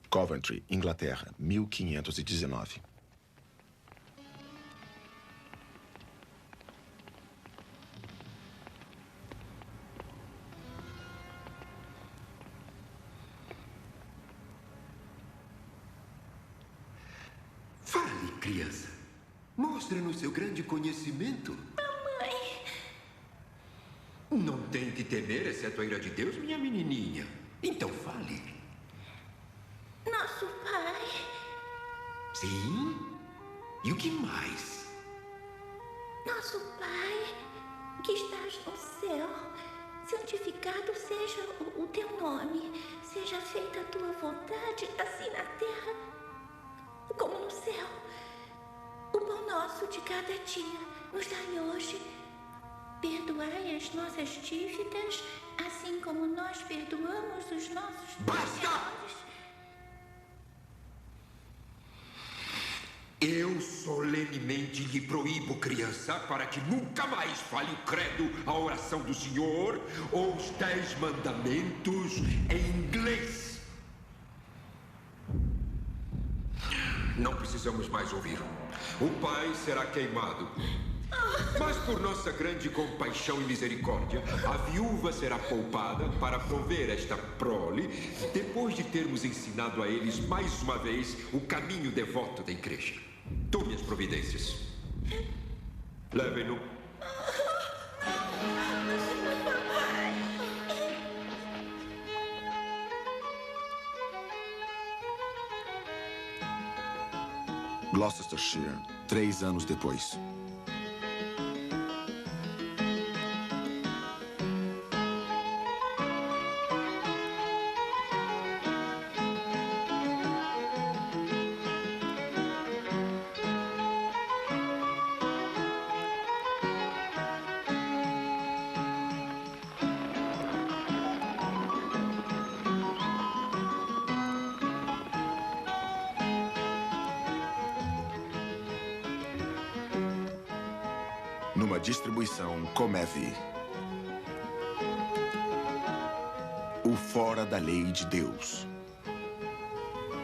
Coventry, Inglaterra, 1519. Fale, criança. Mostre-nos seu grande conhecimento. Mamãe. Não tem que temer, exceto a ira de Deus, minha menininha. Então fale. Nosso pai. Sim? E o que mais? Nosso pai, que estás no céu, santificado seja o teu nome. Seja feita a tua vontade, assim na terra como no céu. O pão nosso de cada dia nos dai hoje. Perdoai as nossas dívidas, assim como nós perdoamos os nossos devedores. Eu solenemente lhe proíbo, criança, para que nunca mais fale o credo, a oração do Senhor ou os 10 mandamentos em inglês. Não precisamos mais ouvir. O pai será queimado. Mas por nossa grande compaixão e misericórdia, a viúva será poupada para prover esta prole, depois de termos ensinado a eles mais uma vez o caminho devoto da igreja. Tome as providências. Levem-no. Gloucestershire, 3 anos depois. Numa distribuição Comevi. O Fora da Lei de Deus.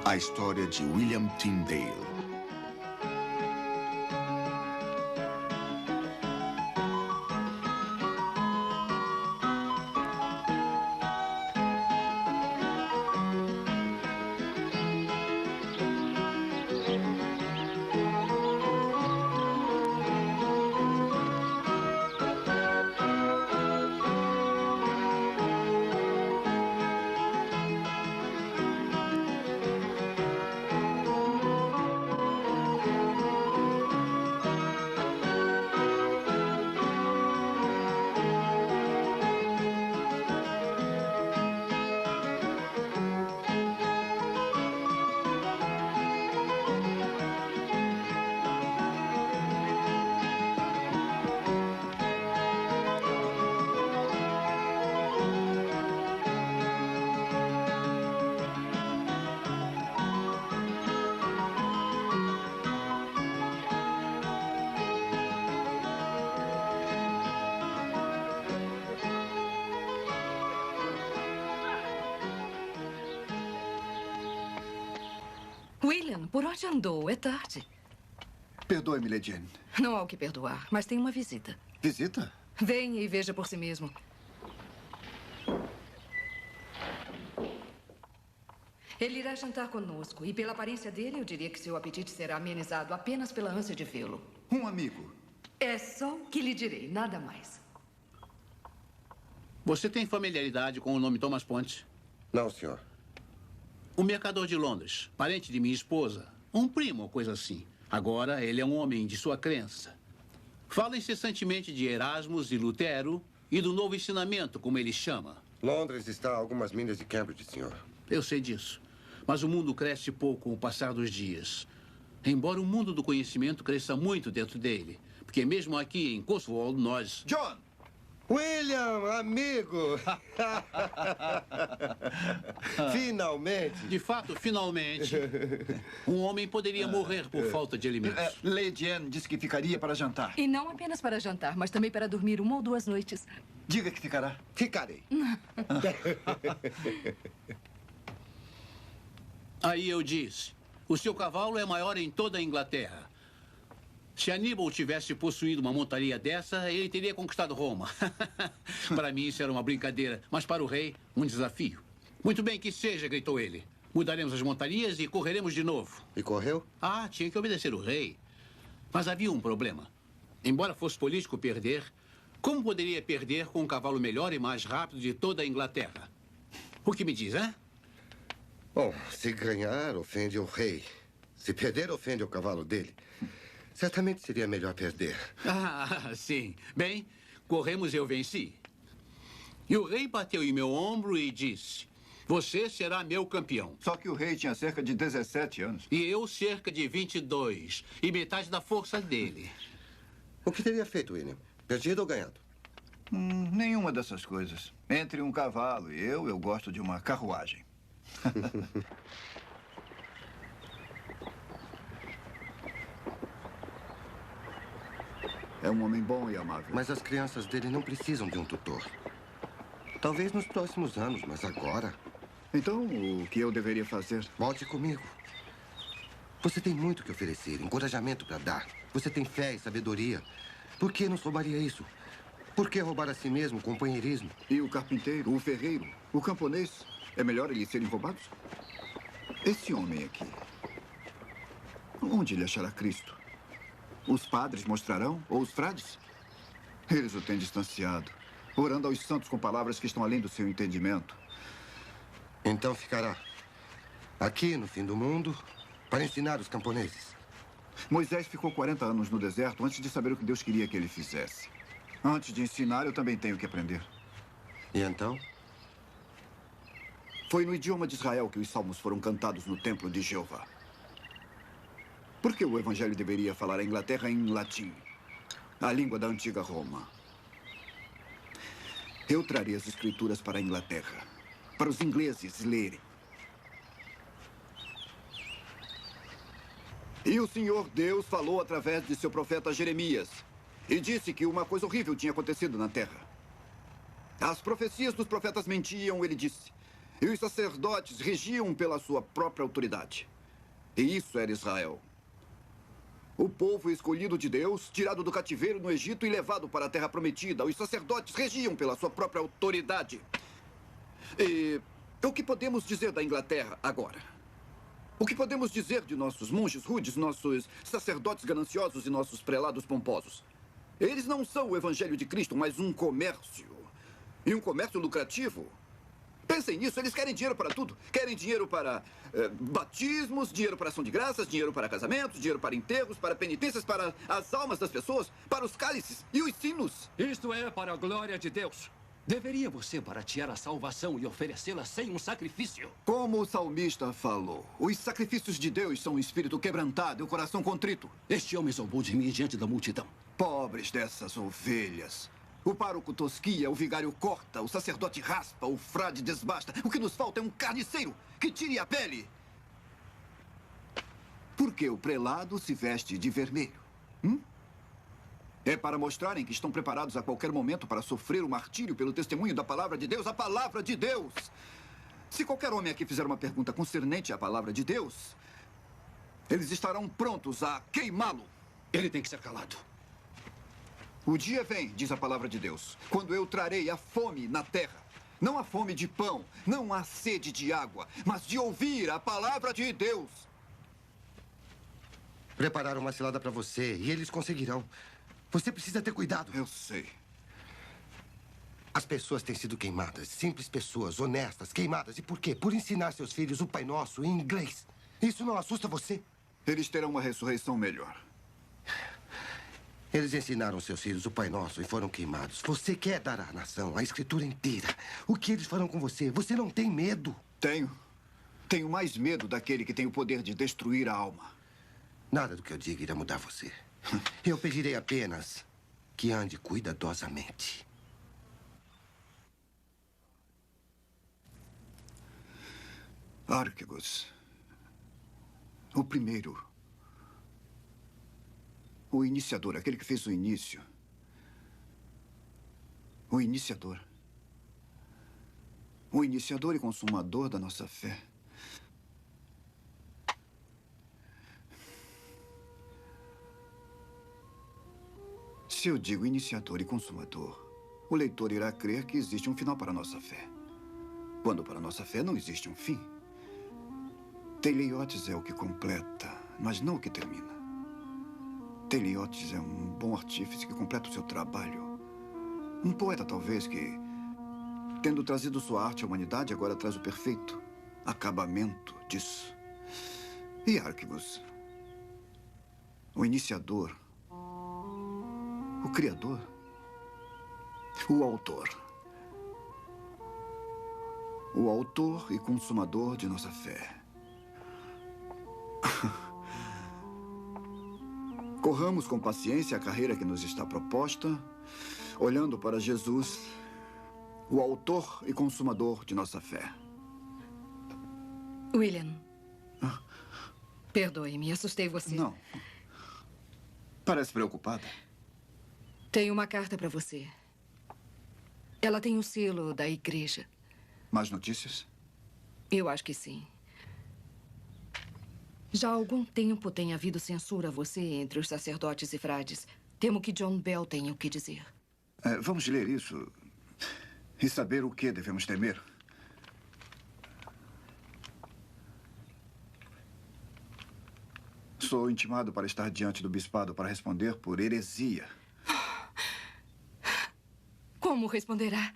A história de William Tyndale. William, por onde andou? É tarde. Perdoe-me, Lady Anne. Não há o que perdoar, mas tem uma visita. Visita? Venha e veja por si mesmo. Ele irá jantar conosco e, pela aparência dele, eu diria que seu apetite será amenizado apenas pela ânsia de vê-lo. Um amigo. É só o que lhe direi, nada mais. Você tem familiaridade com o nome Thomas Ponte? Não, senhor. O mercador de Londres, parente de minha esposa. Um primo ou coisa assim. Agora, ele é um homem de sua crença. Fala incessantemente de Erasmus e Lutero e do novo ensinamento, como ele chama. Londres está a algumas milhas de Cambridge, senhor. Eu sei disso. Mas o mundo cresce pouco com o passar dos dias. Embora o mundo do conhecimento cresça muito dentro dele. Porque mesmo aqui em Cotswold, nós... John! William, amigo! Finalmente! De fato, finalmente, um homem poderia morrer por falta de alimentos. Lady Anne disse que ficaria para jantar. E não apenas para jantar, mas também para dormir 1 ou 2 noites. Diga que ficará. Ficarei. Aí eu disse, o seu cavalo é maior em toda a Inglaterra. Se Aníbal tivesse possuído uma montaria dessa, ele teria conquistado Roma. Para mim isso era uma brincadeira, mas para o rei, um desafio. Muito bem que seja, gritou ele. Mudaremos as montarias e correremos de novo. E correu? Ah, tinha que obedecer o rei. Mas havia um problema. Embora fosse político perder, como poderia perder com um cavalo melhor e mais rápido de toda a Inglaterra? O que me diz, hein? Bom, se ganhar, ofende o rei. Se perder, ofende o cavalo dele. Certamente seria melhor perder. Ah, sim. Bem, corremos e eu venci. E o rei bateu em meu ombro e disse, você será meu campeão. Só que o rei tinha cerca de 17 anos. E eu cerca de 22. E metade da força dele. O que teria feito, William? Perdido ou ganhado? Nenhuma dessas coisas. Entre um cavalo e eu gosto de uma carruagem. É um homem bom e amável. Mas as crianças dele não precisam de um tutor. Talvez nos próximos anos, mas agora... Então, o que eu deveria fazer? Volte comigo. Você tem muito que oferecer, encorajamento para dar. Você tem fé e sabedoria. Por que nos roubaria isso? Por que roubar a si mesmo, companheirismo? E o carpinteiro, o ferreiro, o camponês? É melhor eles serem roubados? Esse homem aqui, onde ele achará Cristo? Os padres mostrarão? Ou os frades? Eles o têm distanciado, orando aos santos com palavras que estão além do seu entendimento. Então ficará aqui no fim do mundo para ensinar os camponeses. Moisés ficou 40 anos no deserto antes de saber o que Deus queria que ele fizesse. Antes de ensinar, eu também tenho que aprender. E então? Foi no idioma de Israel que os salmos foram cantados no templo de Jeová. Por que o evangelho deveria falar a Inglaterra em latim, a língua da antiga Roma? Eu trarei as escrituras para a Inglaterra, para os ingleses lerem. E o Senhor Deus falou através de seu profeta Jeremias e disse que uma coisa horrível tinha acontecido na terra. As profecias dos profetas mentiam, ele disse, e os sacerdotes regiam pela sua própria autoridade. E isso era Israel. O povo escolhido de Deus, tirado do cativeiro no Egito e levado para a terra prometida. Os sacerdotes regiam pela sua própria autoridade. E o que podemos dizer da Inglaterra agora? O que podemos dizer de nossos monges rudes, nossos sacerdotes gananciosos e nossos prelados pomposos? Eles não são o evangelho de Cristo, mas um comércio. E um comércio lucrativo. Pensem nisso, eles querem dinheiro para tudo. Querem dinheiro para batismos, dinheiro para ação de graças, dinheiro para casamentos, dinheiro para enterros, para penitências, para as almas das pessoas, para os cálices e os sinos. Isto é para a glória de Deus. Deveria você baratear a salvação e oferecê-la sem um sacrifício? Como o salmista falou, os sacrifícios de Deus são o espírito quebrantado e o coração contrito. Este homem zombou de mim diante da multidão. Pobres dessas ovelhas. O pároco tosquia, o vigário corta, o sacerdote raspa, o frade desbasta. O que nos falta é um carniceiro que tire a pele. Por que o prelado se veste de vermelho? É para mostrarem que estão preparados a qualquer momento para sofrer o martírio pelo testemunho da palavra de Deus, a palavra de Deus. Se qualquer homem aqui fizer uma pergunta concernente à palavra de Deus, eles estarão prontos a queimá-lo. Ele tem que ser calado. O dia vem, diz a palavra de Deus, quando eu trarei a fome na terra. Não a fome de pão, não a sede de água, mas de ouvir a palavra de Deus. Prepararam uma cilada para você e eles conseguirão. Você precisa ter cuidado. Eu sei. As pessoas têm sido queimadas. Simples pessoas, honestas, queimadas. E por quê? Por ensinar seus filhos o Pai Nosso em inglês. Isso não assusta você? Eles terão uma ressurreição melhor. Eles ensinaram seus filhos o Pai Nosso e foram queimados. Você quer dar à nação a escritura inteira. O que eles farão com você? Você não tem medo? Tenho. Tenho mais medo daquele que tem o poder de destruir a alma. Nada do que eu diga irá mudar você. Eu pedirei apenas que ande cuidadosamente. Arquegos. O primeiro. O iniciador, aquele que fez o início. O iniciador. O iniciador e consumador da nossa fé. Se eu digo iniciador e consumador, o leitor irá crer que existe um final para a nossa fé. Quando para a nossa fé não existe um fim. Teleiotes é o que completa, mas não o que termina. Teleiotes é um bom artífice que completa o seu trabalho. Um poeta, talvez, que, tendo trazido sua arte à humanidade, agora traz o perfeito acabamento disso. E Arquibus, o iniciador, o criador, o autor. O autor e consumador de nossa fé. Corramos com paciência a carreira que nos está proposta, olhando para Jesus, o autor e consumador de nossa fé. William, perdoe-me, assustei você. Não. Parece preocupada. Tenho uma carta para você. Ela tem o selo da igreja. Mais notícias? Eu acho que sim. Já há algum tempo tem havido censura a você entre os sacerdotes e frades. Temo que John Bell tenha o que dizer. Vamos ler isso e saber o que devemos temer. Sou intimado para estar diante do bispado para responder por heresia. Como responderá?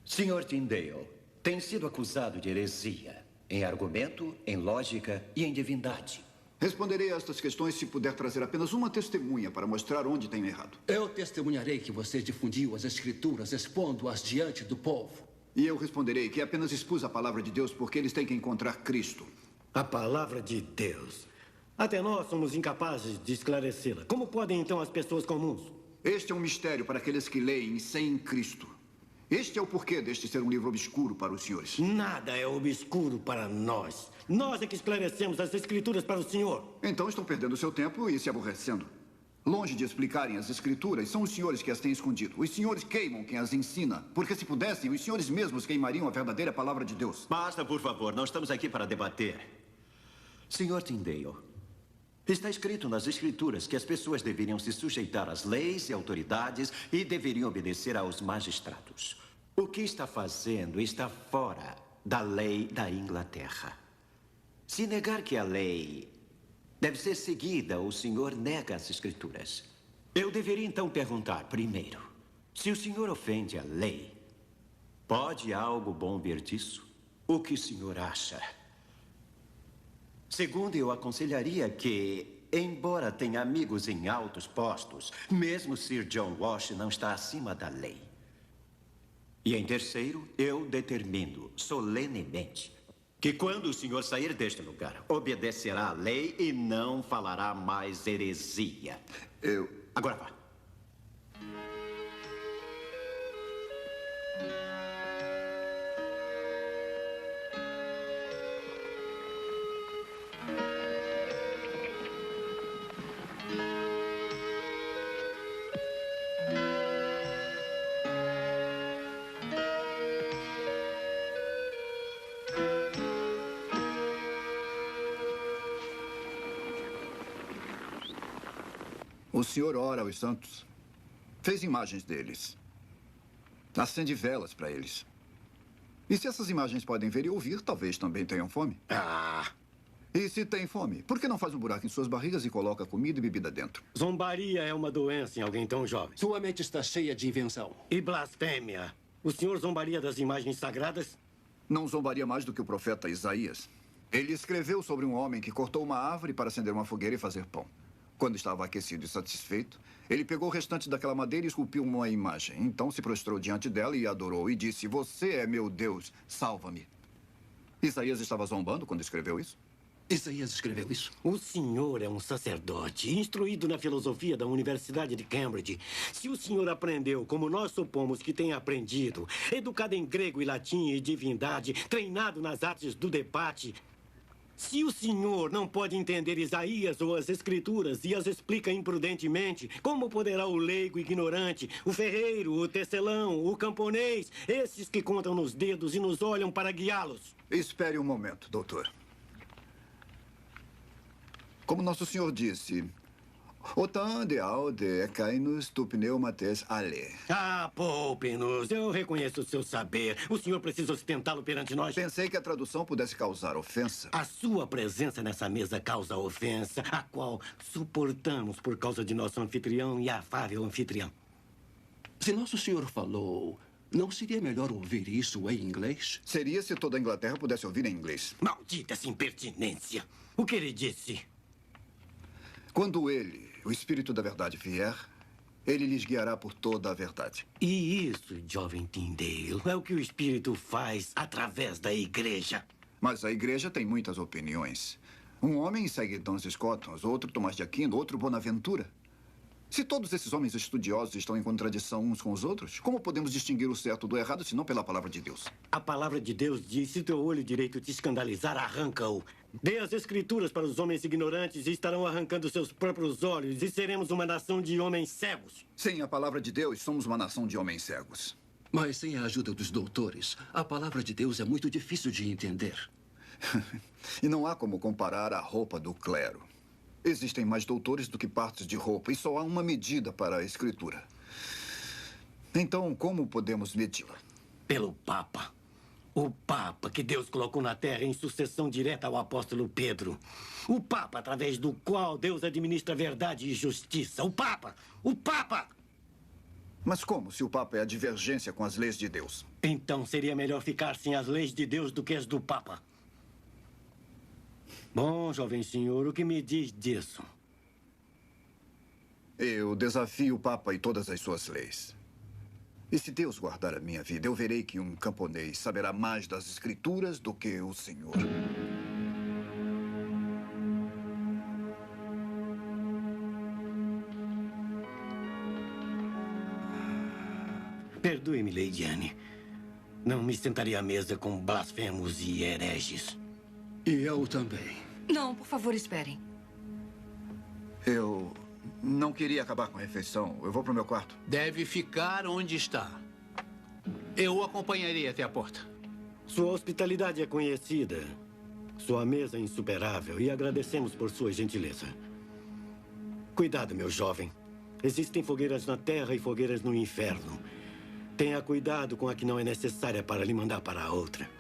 Sr. Tyndale tem sido acusado de heresia. Em argumento, em lógica e em divindade. Responderei a estas questões se puder trazer apenas uma testemunha para mostrar onde tenho errado. Eu testemunharei que você difundiu as escrituras expondo-as diante do povo. E eu responderei que apenas expus a palavra de Deus porque eles têm que encontrar Cristo. A palavra de Deus. Até nós somos incapazes de esclarecê-la. Como podem, então, as pessoas comuns? Este é um mistério para aqueles que leem sem Cristo. Este é o porquê deste ser um livro obscuro para os senhores. Nada é obscuro para nós. Nós é que esclarecemos as escrituras para o senhor. Então estão perdendo seu tempo e se aborrecendo. Longe de explicarem as escrituras, são os senhores que as têm escondido. Os senhores queimam quem as ensina. Porque se pudessem, os senhores mesmos queimariam a verdadeira palavra de Deus. Basta, por favor. Não estamos aqui para debater. Sr. Tyndale, está escrito nas escrituras que as pessoas deveriam se sujeitar às leis e autoridades e deveriam obedecer aos magistrados. O que está fazendo está fora da lei da Inglaterra. Se negar que a lei deve ser seguida, o senhor nega as escrituras. Eu deveria então perguntar primeiro, se o senhor ofende a lei, pode algo bom vir disso? O que o senhor acha? Segundo, eu aconselharia que, embora tenha amigos em altos postos, mesmo Sir John Walsh não está acima da lei. E em terceiro, eu determino solenemente que quando o senhor sair deste lugar, obedecerá à lei e não falará mais heresia. Agora vá. O senhor ora aos santos. Fez imagens deles. Acende velas para eles. E se essas imagens podem ver e ouvir, talvez também tenham fome. E se tem fome, por que não faz um buraco em suas barrigas e coloca comida e bebida dentro? Zombaria é uma doença em alguém tão jovem. Sua mente está cheia de invenção. E blasfêmia. O senhor zombaria das imagens sagradas? Não zombaria mais do que o profeta Isaías. Ele escreveu sobre um homem que cortou uma árvore para acender uma fogueira e fazer pão. Quando estava aquecido e satisfeito, ele pegou o restante daquela madeira e esculpiu uma imagem. Então se prostrou diante dela e adorou e disse: "Você é meu Deus, salva-me." Isaías estava zombando quando escreveu isso? Isaías escreveu isso? O senhor é um sacerdote, instruído na filosofia da Universidade de Cambridge. Se o senhor aprendeu, como nós supomos que tenha aprendido, educado em grego e latim e divindade, treinado nas artes do debate, se o senhor não pode entender Isaías ou as escrituras e as explica imprudentemente, como poderá o leigo ignorante, o ferreiro, o tecelão, o camponês, esses que contam nos dedos e nos olham para guiá-los? Espere um momento, doutor. Como nosso senhor disse, Autant de aude cainus tu pneumates ale. Ah, poupe-nos. Eu reconheço o seu saber. O senhor precisa ostentá-lo perante nós. Pensei que a tradução pudesse causar ofensa. A sua presença nessa mesa causa ofensa, a qual suportamos por causa de nosso anfitrião e afável anfitrião. Se nosso senhor falou, não seria melhor ouvir isso em inglês? Seria se toda a Inglaterra pudesse ouvir em inglês. Maldita essa impertinência. O que ele disse? Quando ele, o Espírito da Verdade, vier, ele lhes guiará por toda a verdade. E isso, jovem Tyndale, é o que o Espírito faz através da igreja. Mas a igreja tem muitas opiniões. Um homem segue Duns Scotus, outro Tomás de Aquino, outro Bonaventura. Se todos esses homens estudiosos estão em contradição uns com os outros, como podemos distinguir o certo do errado se não pela palavra de Deus? A palavra de Deus diz: se teu olho direito te escandalizar, arranca-o. Dê as escrituras para os homens ignorantes e estarão arrancando seus próprios olhos e seremos uma nação de homens cegos. Sem a palavra de Deus, somos uma nação de homens cegos. Mas sem a ajuda dos doutores, a palavra de Deus é muito difícil de entender. E não há como comparar a roupa do clero. Existem mais doutores do que partes de roupa e só há uma medida para a escritura. Então, como podemos medi-la? Pelo Papa. O Papa que Deus colocou na Terra em sucessão direta ao apóstolo Pedro. O Papa através do qual Deus administra verdade e justiça. O Papa! O Papa! Mas como, se o Papa é a divergência com as leis de Deus? Então seria melhor ficar sem as leis de Deus do que as do Papa. Bom, jovem senhor, o que me diz disso? Eu desafio o Papa e todas as suas leis. E se Deus guardar a minha vida, eu verei que um camponês saberá mais das Escrituras do que o Senhor. Perdoe-me, Lady Anne. Não me sentaria à mesa com blasfemos e hereges. E eu também. Não, por favor, esperem. Eu não queria acabar com a refeição. Eu vou para o meu quarto. Deve ficar onde está. Eu o acompanharei até a porta. Sua hospitalidade é conhecida. Sua mesa é insuperável e agradecemos por sua gentileza. Cuidado, meu jovem. Existem fogueiras na terra e fogueiras no inferno. Tenha cuidado com a que não é necessária para lhe mandar para a outra.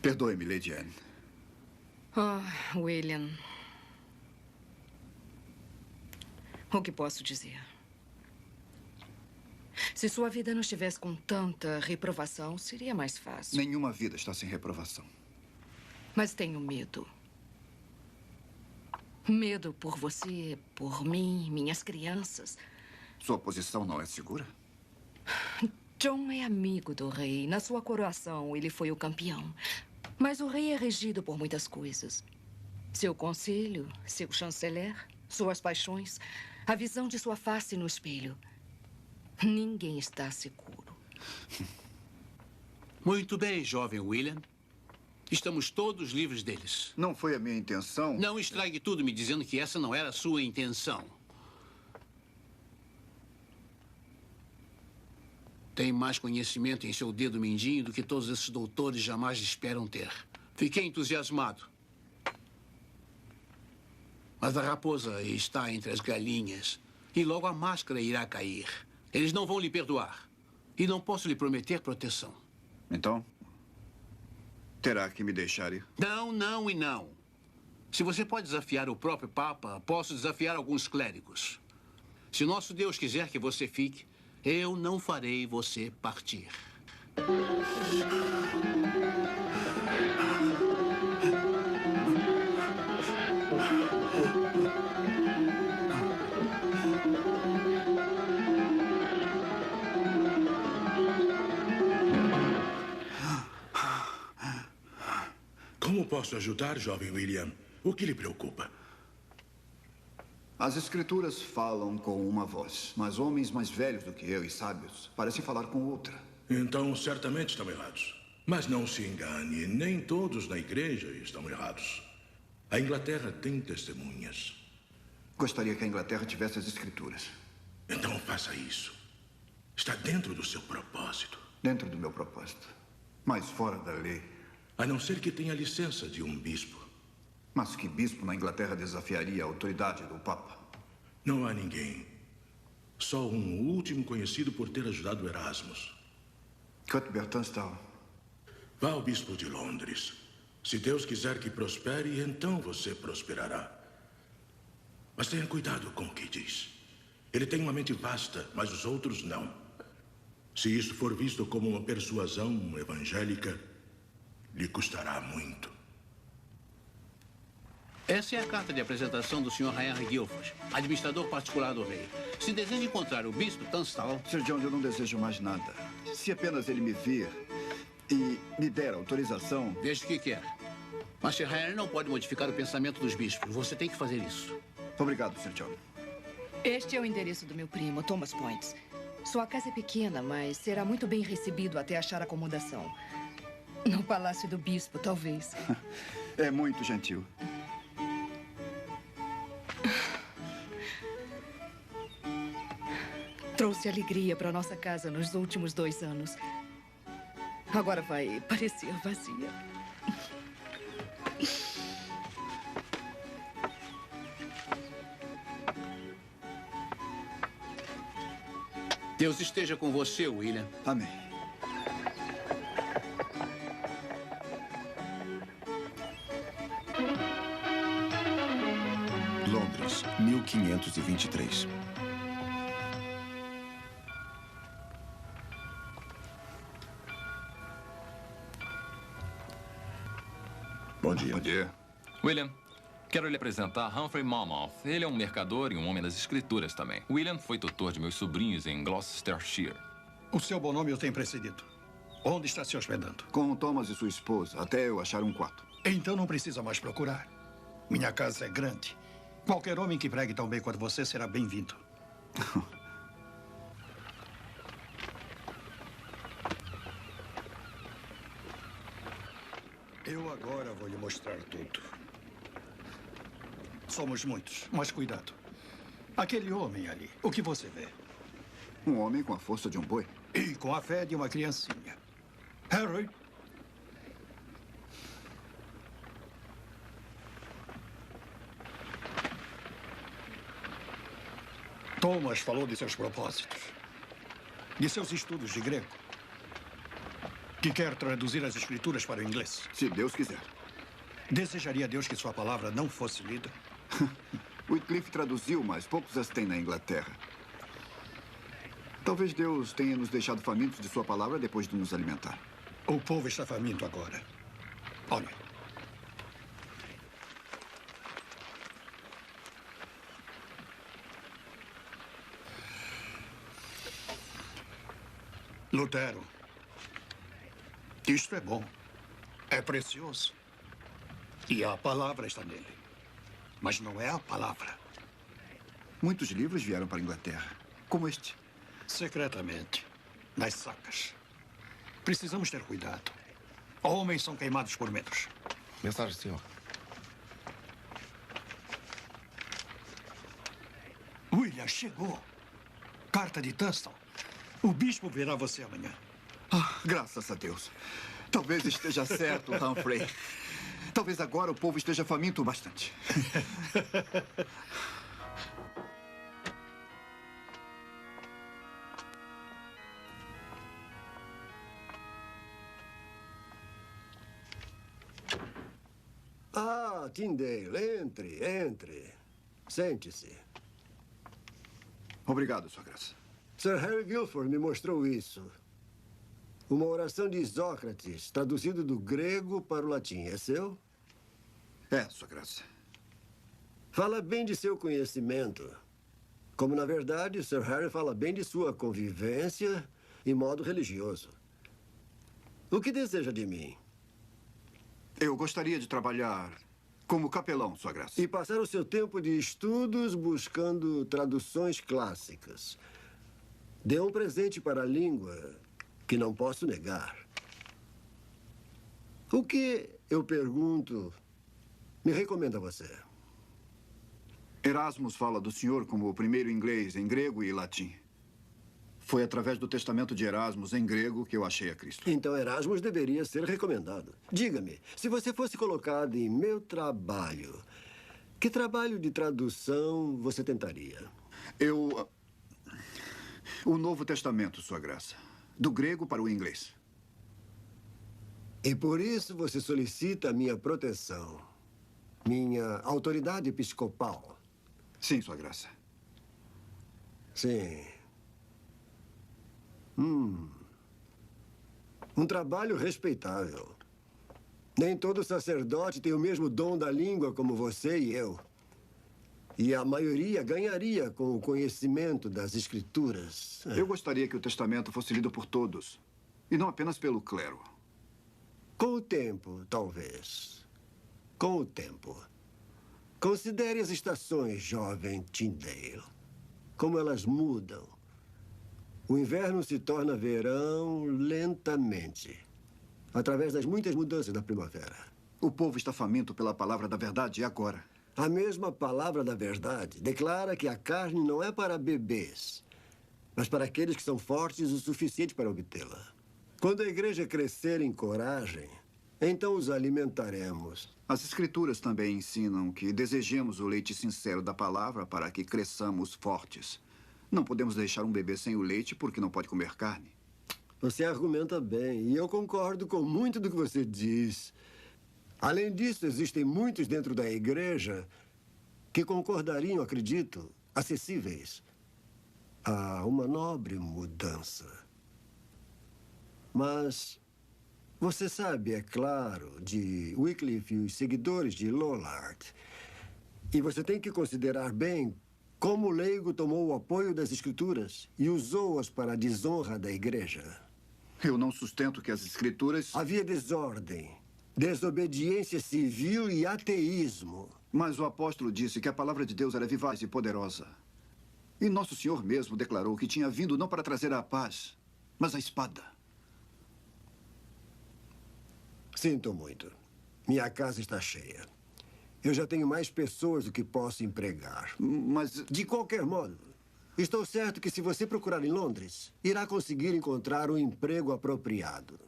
Perdoe-me, Lady Anne. William. O que posso dizer? Se sua vida não estivesse com tanta reprovação, seria mais fácil. Nenhuma vida está sem reprovação. Mas tenho medo. Medo por você, por mim, minhas crianças. Sua posição não é segura? John é amigo do rei. Na sua coroação, ele foi o campeão. Mas o rei é regido por muitas coisas. Seu conselho, seu chanceler, suas paixões, a visão de sua face no espelho. Ninguém está seguro. Muito bem, jovem William. Estamos todos livres deles. Não foi a minha intenção. Não estrague tudo me dizendo que essa não era a sua intenção. Tem mais conhecimento em seu dedo mindinho do que todos esses doutores jamais esperam ter. Fiquei entusiasmado. Mas a raposa está entre as galinhas. E logo a máscara irá cair. Eles não vão lhe perdoar. E não posso lhe prometer proteção. Então, terá que me deixar ir? Não, não e não. Se você pode desafiar o próprio Papa, posso desafiar alguns clérigos. Se nosso Deus quiser que você fique, eu não farei você partir. Como posso ajudar, jovem William? O que lhe preocupa? As escrituras falam com uma voz, mas homens mais velhos do que eu e sábios parecem falar com outra. Então, certamente estão errados. Mas não se engane, nem todos na igreja estão errados. A Inglaterra tem testemunhas. Gostaria que a Inglaterra tivesse as escrituras. Então faça isso. Está dentro do seu propósito. Dentro do meu propósito. Mas fora da lei. A não ser que tenha licença de um bispo. Mas que bispo na Inglaterra desafiaria a autoridade do Papa? Não há ninguém. Só um último conhecido por ter ajudado Erasmus. Cuthbert Tunstall. Vá ao bispo de Londres. Se Deus quiser que prospere, então você prosperará. Mas tenha cuidado com o que diz. Ele tem uma mente vasta, mas os outros não. Se isso for visto como uma persuasão evangélica, lhe custará muito. Essa é a carta de apresentação do Sr. Henry Guilford, administrador particular do rei. Se deseja encontrar o bispo Tunstall... Sir John, eu não desejo mais nada. Se apenas ele me vir e me der autorização... Veja o que quer. Mas Sir Henry não pode modificar o pensamento dos bispos. Você tem que fazer isso. Obrigado, Sir John. Este é o endereço do meu primo, Thomas Points. Sua casa é pequena, mas será muito bem recebido até achar acomodação. No Palácio do Bispo, talvez. É muito gentil. Trouxe alegria para nossa casa nos últimos 2 anos. Agora vai parecer vazia. Deus esteja com você, William. Amém. Londres, 1523. Bom dia. Bom dia. William, quero lhe apresentar Humphrey Monmouth. Ele é um mercador e um homem das escrituras também. William foi tutor de meus sobrinhos em Gloucestershire. O seu bom nome eu tenho precedido. Onde está se hospedando? Com o Thomas e sua esposa, até eu achar um quarto. Então não precisa mais procurar. Minha casa é grande. Qualquer homem que pregue tão bem quanto você será bem-vindo. Eu agora vou lhe mostrar tudo. Somos muitos, mas cuidado. Aquele homem ali, o que você vê? Um homem com a força de um boi. E com a fé de uma criancinha. Harry? Thomas falou de seus propósitos. De seus estudos de grego. Que quer traduzir as escrituras para o inglês. Se Deus quiser. Desejaria a Deus que sua palavra não fosse lida? Wycliffe traduziu, mas poucos as têm na Inglaterra. Talvez Deus tenha nos deixado famintos de sua palavra depois de nos alimentar. O povo está faminto agora. Olha. Lutero. Isto é bom. É precioso. E a palavra está nele. Mas não é a palavra. Muitos livros vieram para a Inglaterra, como este. Secretamente, nas sacas. Precisamos ter cuidado. Homens são queimados por metros. Mensagem, senhor. William, chegou. Carta de Tunstall. O bispo verá você amanhã. Graças a Deus. Talvez esteja certo, Humphrey. Talvez agora o povo esteja faminto bastante. Ah, Tyndale, entre. Sente-se. Obrigado, Sua Graça. Sir Harry Guilford me mostrou isso. Uma oração de Sócrates, traduzido do grego para o latim. É seu? É, Sua Graça. Fala bem de seu conhecimento. Como, na verdade, Sir Harry fala bem de sua convivência e modo religioso. O que deseja de mim? Eu gostaria de trabalhar como capelão, Sua Graça. E passar o seu tempo de estudos buscando traduções clássicas. Dê um presente para a língua que não posso negar. O que, eu pergunto, me recomenda você? Erasmus fala do senhor como o primeiro inglês em grego e latim. Foi através do testamento de Erasmus em grego que eu achei a Cristo. Então Erasmus deveria ser recomendado. Diga-me, se você fosse colocado em meu trabalho, que trabalho de tradução você tentaria? O Novo Testamento, Sua Graça. Do grego para o inglês. E por isso você solicita a minha proteção. Minha autoridade episcopal. Sim, Sua Graça. Sim. Um trabalho respeitável. Nem todo sacerdote tem o mesmo dom da língua como você e eu. E a maioria ganharia com o conhecimento das Escrituras. Eu gostaria que o testamento fosse lido por todos, e não apenas pelo clero. Com o tempo, talvez. Com o tempo. Considere as estações, jovem Tyndale. Como elas mudam. O inverno se torna verão lentamente. Através das muitas mudanças da primavera. O povo está faminto pela palavra da verdade agora. A mesma palavra da verdade declara que a carne não é para bebês, mas para aqueles que são fortes o suficiente para obtê-la. Quando a igreja crescer em coragem, então os alimentaremos. As escrituras também ensinam que desejemos o leite sincero da palavra para que cresçamos fortes. Não podemos deixar um bebê sem o leite porque não pode comer carne. Você argumenta bem, e eu concordo com muito do que você diz. Além disso, existem muitos dentro da igreja que concordariam, acredito, acessíveis a uma nobre mudança. Mas você sabe, é claro, de Wycliffe e os seguidores de Lollard. E você tem que considerar bem como o leigo tomou o apoio das Escrituras e usou-as para a desonra da igreja. Eu não sustento que as Escrituras... Havia desordem, desobediência civil e ateísmo. Mas o apóstolo disse que a palavra de Deus era vivaz e poderosa. E Nosso Senhor mesmo declarou que tinha vindo não para trazer a paz, mas a espada. Sinto muito. Minha casa está cheia. Eu já tenho mais pessoas do que posso empregar. Mas... De qualquer modo, estou certo que se você procurar em Londres, irá conseguir encontrar um emprego apropriado.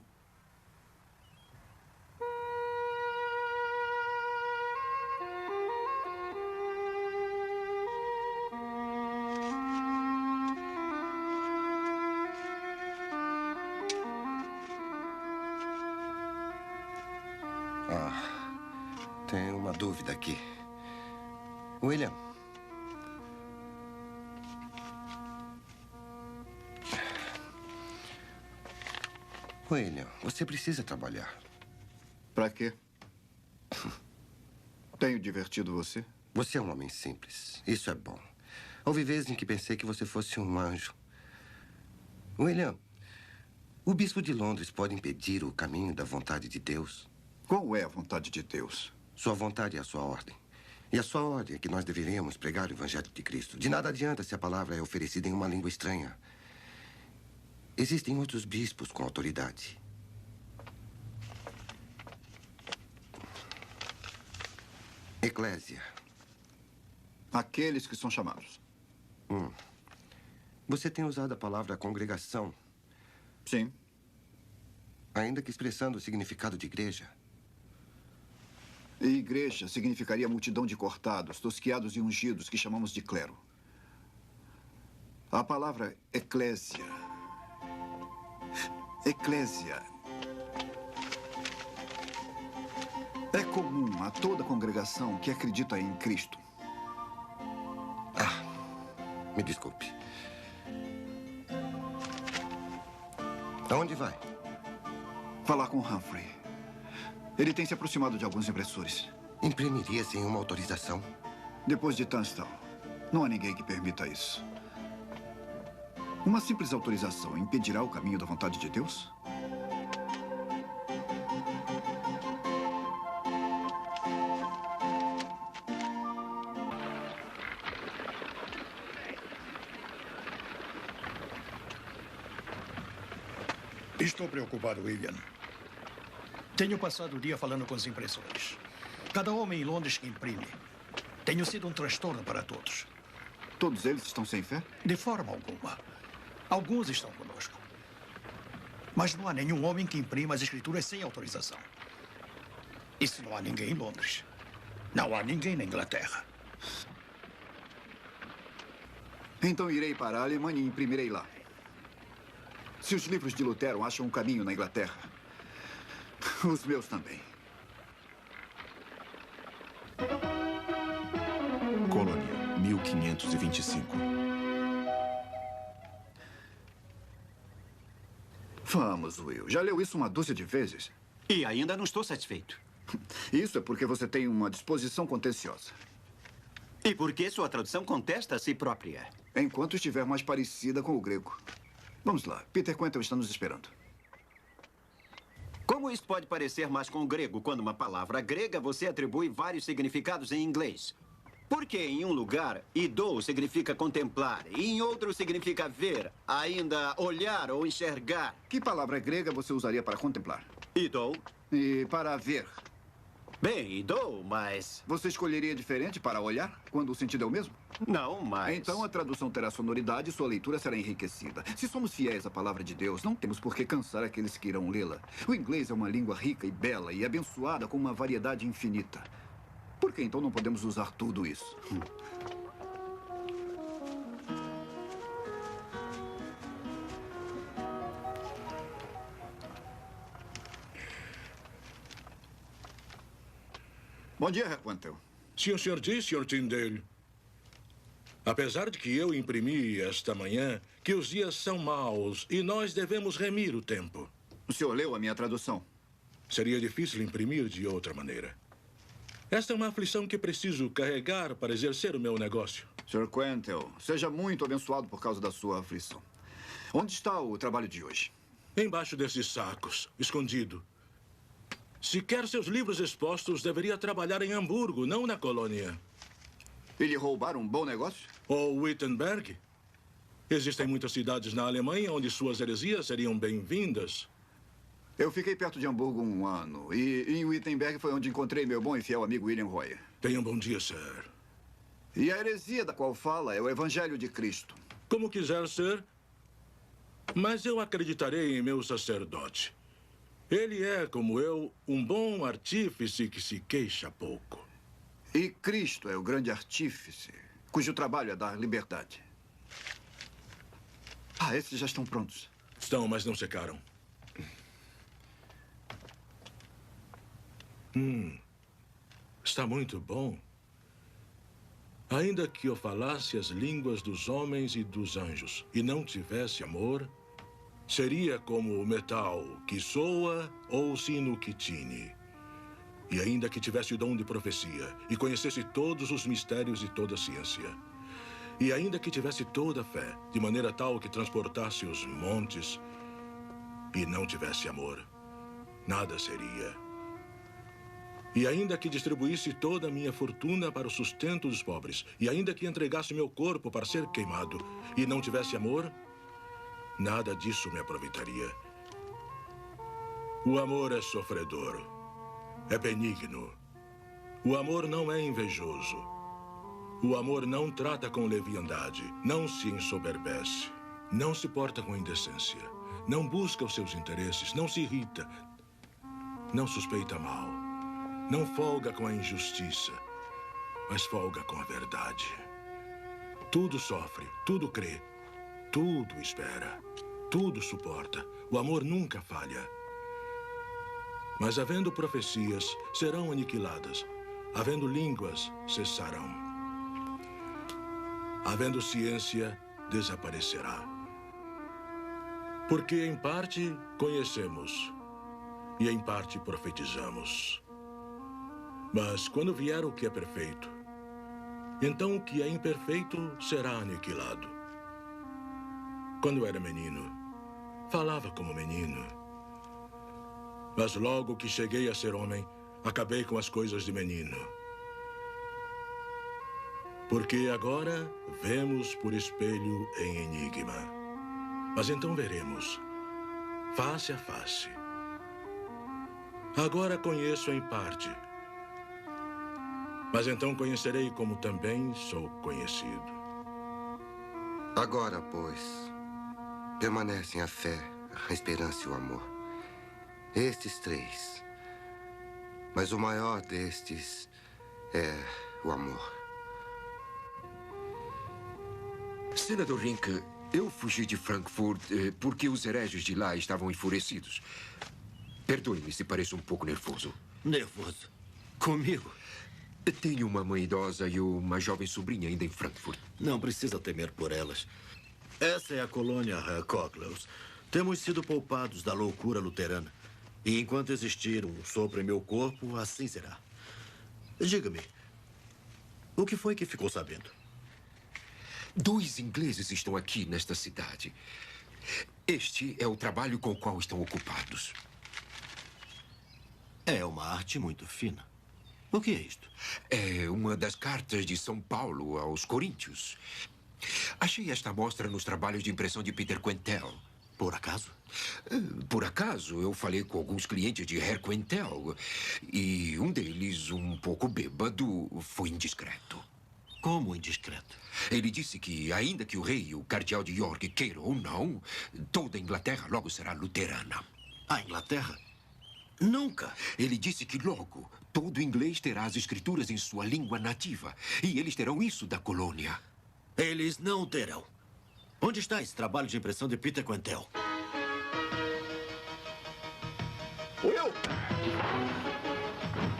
Tenho uma dúvida aqui. William. William, você precisa trabalhar. Pra quê? Tenho divertido você? Você é um homem simples. Isso é bom. Houve vezes em que pensei que você fosse um anjo. William, o bispo de Londres pode impedir o caminho da vontade de Deus? Qual é a vontade de Deus? Sua vontade é a sua ordem. E a sua ordem é que nós deveríamos pregar o Evangelho de Cristo. De nada adianta se a palavra é oferecida em uma língua estranha. Existem outros bispos com autoridade. Eclésia. Aqueles que são chamados. Você tem usado a palavra congregação. Sim. Ainda que expressando o significado de igreja. E igreja significaria multidão de cortados, tosquiados e ungidos que chamamos de clero. A palavra eclésia. Eclésia. É comum a toda congregação que acredita em Cristo. Me desculpe. Aonde vai? Falar com Humphrey. Ele tem se aproximado de alguns impressores. Imprimiria sem uma autorização? Depois de Tunstall, não há ninguém que permita isso. Uma simples autorização impedirá o caminho da vontade de Deus? Estou preocupado, William. Tenho passado o dia falando com os impressores. Cada homem em Londres que imprime Tenho sido um transtorno para todos. Todos eles estão sem fé? De forma alguma. Alguns estão conosco. Mas não há nenhum homem que imprima as escrituras sem autorização. E se não há ninguém em Londres, não há ninguém na Inglaterra. Então irei para a Alemanha e imprimirei lá. Se os livros de Lutero acham um caminho na Inglaterra, os meus também. Colônia, 1525. Vamos, Will. Já leu isso uma dúzia de vezes? E ainda não estou satisfeito. Isso é porque você tem uma disposição contenciosa. E porque sua tradução contesta a si própria. Enquanto estiver mais parecida com o grego. Vamos lá. Peter Quentin está nos esperando. Como isso pode parecer mais com o grego, quando uma palavra grega você atribui vários significados em inglês? Porque em um lugar, idou significa contemplar, e em outro significa ver, ainda olhar ou enxergar. Que palavra grega você usaria para contemplar? Idou. E para ver? Bem, idou, mas... Você escolheria diferente para olhar, quando o sentido é o mesmo? Não, mas... Então a tradução terá sonoridade e sua leitura será enriquecida. Se somos fiéis à palavra de Deus, não temos por que cansar aqueles que irão lê-la. O inglês é uma língua rica e bela e abençoada com uma variedade infinita. Por que então não podemos usar tudo isso? Bom dia, Herr Quantel. Se o senhor diz, Sr. Tyndale, apesar de que eu imprimi esta manhã que os dias são maus e nós devemos remir o tempo. O senhor leu a minha tradução? Seria difícil imprimir de outra maneira. Esta é uma aflição que preciso carregar para exercer o meu negócio. Sr. Quantel, seja muito abençoado por causa da sua aflição. Onde está o trabalho de hoje? Embaixo desses sacos, escondido. Se quer seus livros expostos, deveria trabalhar em Hamburgo, não na colônia. E lhe roubar um bom negócio? Ou Wittenberg? Existem muitas cidades na Alemanha onde suas heresias seriam bem-vindas. Eu fiquei perto de Hamburgo um ano. E em Wittenberg foi onde encontrei meu bom e fiel amigo William Royer. Tenha um bom dia, Sir. E a heresia da qual fala é o Evangelho de Cristo. Como quiser ser, mas eu acreditarei em meu sacerdote. Ele é, como eu, um bom artífice que se queixa pouco. E Cristo é o grande artífice, cujo trabalho é dar liberdade. Ah, esses já estão prontos. Estão, mas não secaram. Está muito bom. Ainda que eu falasse as línguas dos homens e dos anjos e não tivesse amor, seria como o metal que soa ou o sino que tine. E ainda que tivesse o dom de profecia e conhecesse todos os mistérios e toda a ciência, e ainda que tivesse toda a fé, de maneira tal que transportasse os montes, e não tivesse amor, nada seria. E ainda que distribuísse toda a minha fortuna para o sustento dos pobres, e ainda que entregasse meu corpo para ser queimado, e não tivesse amor, nada disso me aproveitaria. O amor é sofredor, é benigno. O amor não é invejoso. O amor não trata com leviandade, não se ensoberbece, não se porta com indecência, não busca os seus interesses, não se irrita, não suspeita mal. Não folga com a injustiça, mas folga com a verdade. Tudo sofre, tudo crê, tudo espera, tudo suporta. O amor nunca falha. Mas havendo profecias, serão aniquiladas. Havendo línguas, cessarão. Havendo ciência, desaparecerá. Porque em parte conhecemos e em parte profetizamos. Mas quando vier o que é perfeito, então o que é imperfeito será aniquilado. Quando eu era menino, falava como menino. Mas logo que cheguei a ser homem, acabei com as coisas de menino. Porque agora vemos por espelho em enigma. Mas então veremos, face a face. Agora conheço em parte. Mas então conhecerei como também sou conhecido. Agora, pois, permanecem a fé, a esperança e o amor. Estes três. Mas o maior destes é o amor. Senador Rink, eu fugi de Frankfurt porque os hereges de lá estavam enfurecidos. Perdoe-me se pareço um pouco nervoso. Nervoso? Comigo? Tenho uma mãe idosa e uma jovem sobrinha ainda em Frankfurt. Não precisa temer por elas. Essa é a colônia Cocklows. Temos sido poupados da loucura luterana. E enquanto existir um sopro em meu corpo, assim será. Diga-me, o que foi que ficou sabendo? 2 ingleses estão aqui nesta cidade. Este é o trabalho com o qual estão ocupados. É uma arte muito fina. O que é isto? É uma das cartas de São Paulo aos Coríntios. Achei esta amostra nos trabalhos de impressão de Peter Quentel. Por acaso? Por acaso, eu falei com alguns clientes de Herr Quentel. E um deles, um pouco bêbado, foi indiscreto. Como indiscreto? Ele disse que, ainda que o rei e o cardeal de York queiram ou não, toda a Inglaterra logo será luterana. A Inglaterra? Nunca. Ele disse que logo todo inglês terá as escrituras em sua língua nativa. E eles terão isso da colônia. Eles não terão. Onde está esse trabalho de impressão de Peter Quentel? Will!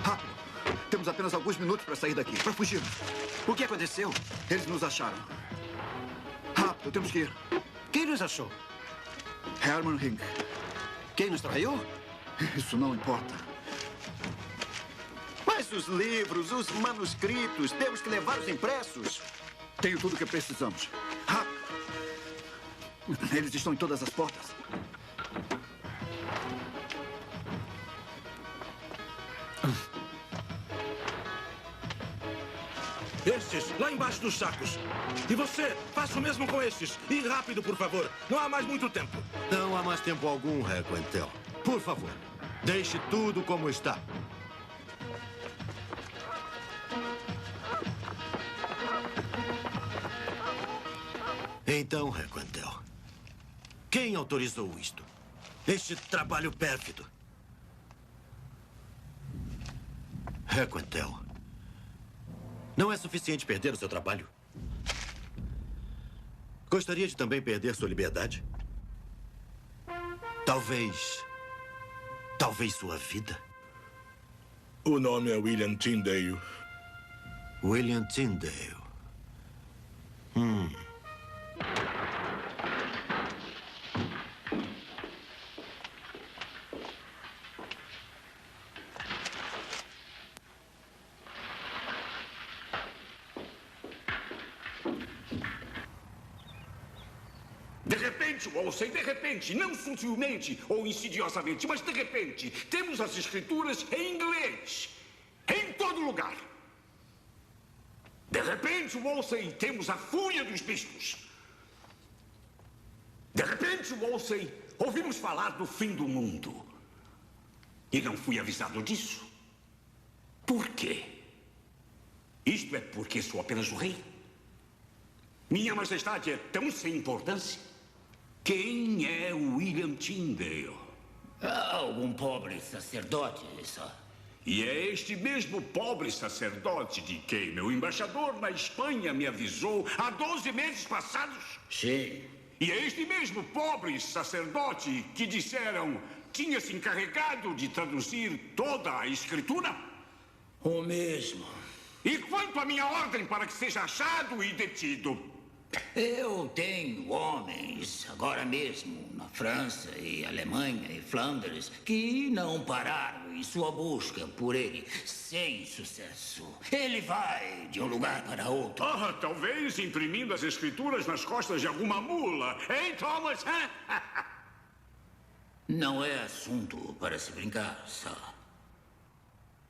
Rápido! Temos apenas alguns minutos para sair daqui, para fugirmos. O que aconteceu? Eles nos acharam. Rápido, temos que ir. Quem nos achou? Hermann Rink. Quem nos traiu? Isso não importa. Mas os livros, os manuscritos, temos que levá-los impressos. Tenho tudo o que precisamos. Rápido! Eles estão em todas as portas. Estes, lá embaixo dos sacos. E você, faça o mesmo com estes. E rápido, por favor. Não há mais muito tempo. Não há mais tempo algum, Herr Quentel. Por favor, deixe tudo como está. Então, Herr Quentel, quem autorizou isto? Este trabalho pérfido? Herr Quentel, não é suficiente perder o seu trabalho? Gostaria de também perder sua liberdade? Talvez sua vida? O nome é William Tyndale. William Tyndale. De repente, Wolsey, de repente, não sutilmente ou insidiosamente, mas de repente, temos as escrituras em inglês, em todo lugar. De repente, Wolsey, temos a fúria dos bispos. De repente, Wolsey, ouvimos falar do fim do mundo. E não fui avisado disso. Por quê? Isto é porque sou apenas o rei? Minha Majestade é tão sem importância? Quem é o William Tyndale? Algum pobre sacerdote, só. E é este mesmo pobre sacerdote de quem meu embaixador na Espanha me avisou há 12 meses passados? Sim. E é este mesmo pobre sacerdote que disseram tinha se encarregado de traduzir toda a escritura? O mesmo. E quanto à minha ordem para que seja achado e detido? Eu tenho homens, agora mesmo, na França e Alemanha e Flandres, que não pararam em sua busca por ele, sem sucesso. Ele vai de um lugar para outro. Talvez imprimindo as escrituras nas costas de alguma mula. Hein, Thomas? Não é assunto para se brincar, Sir.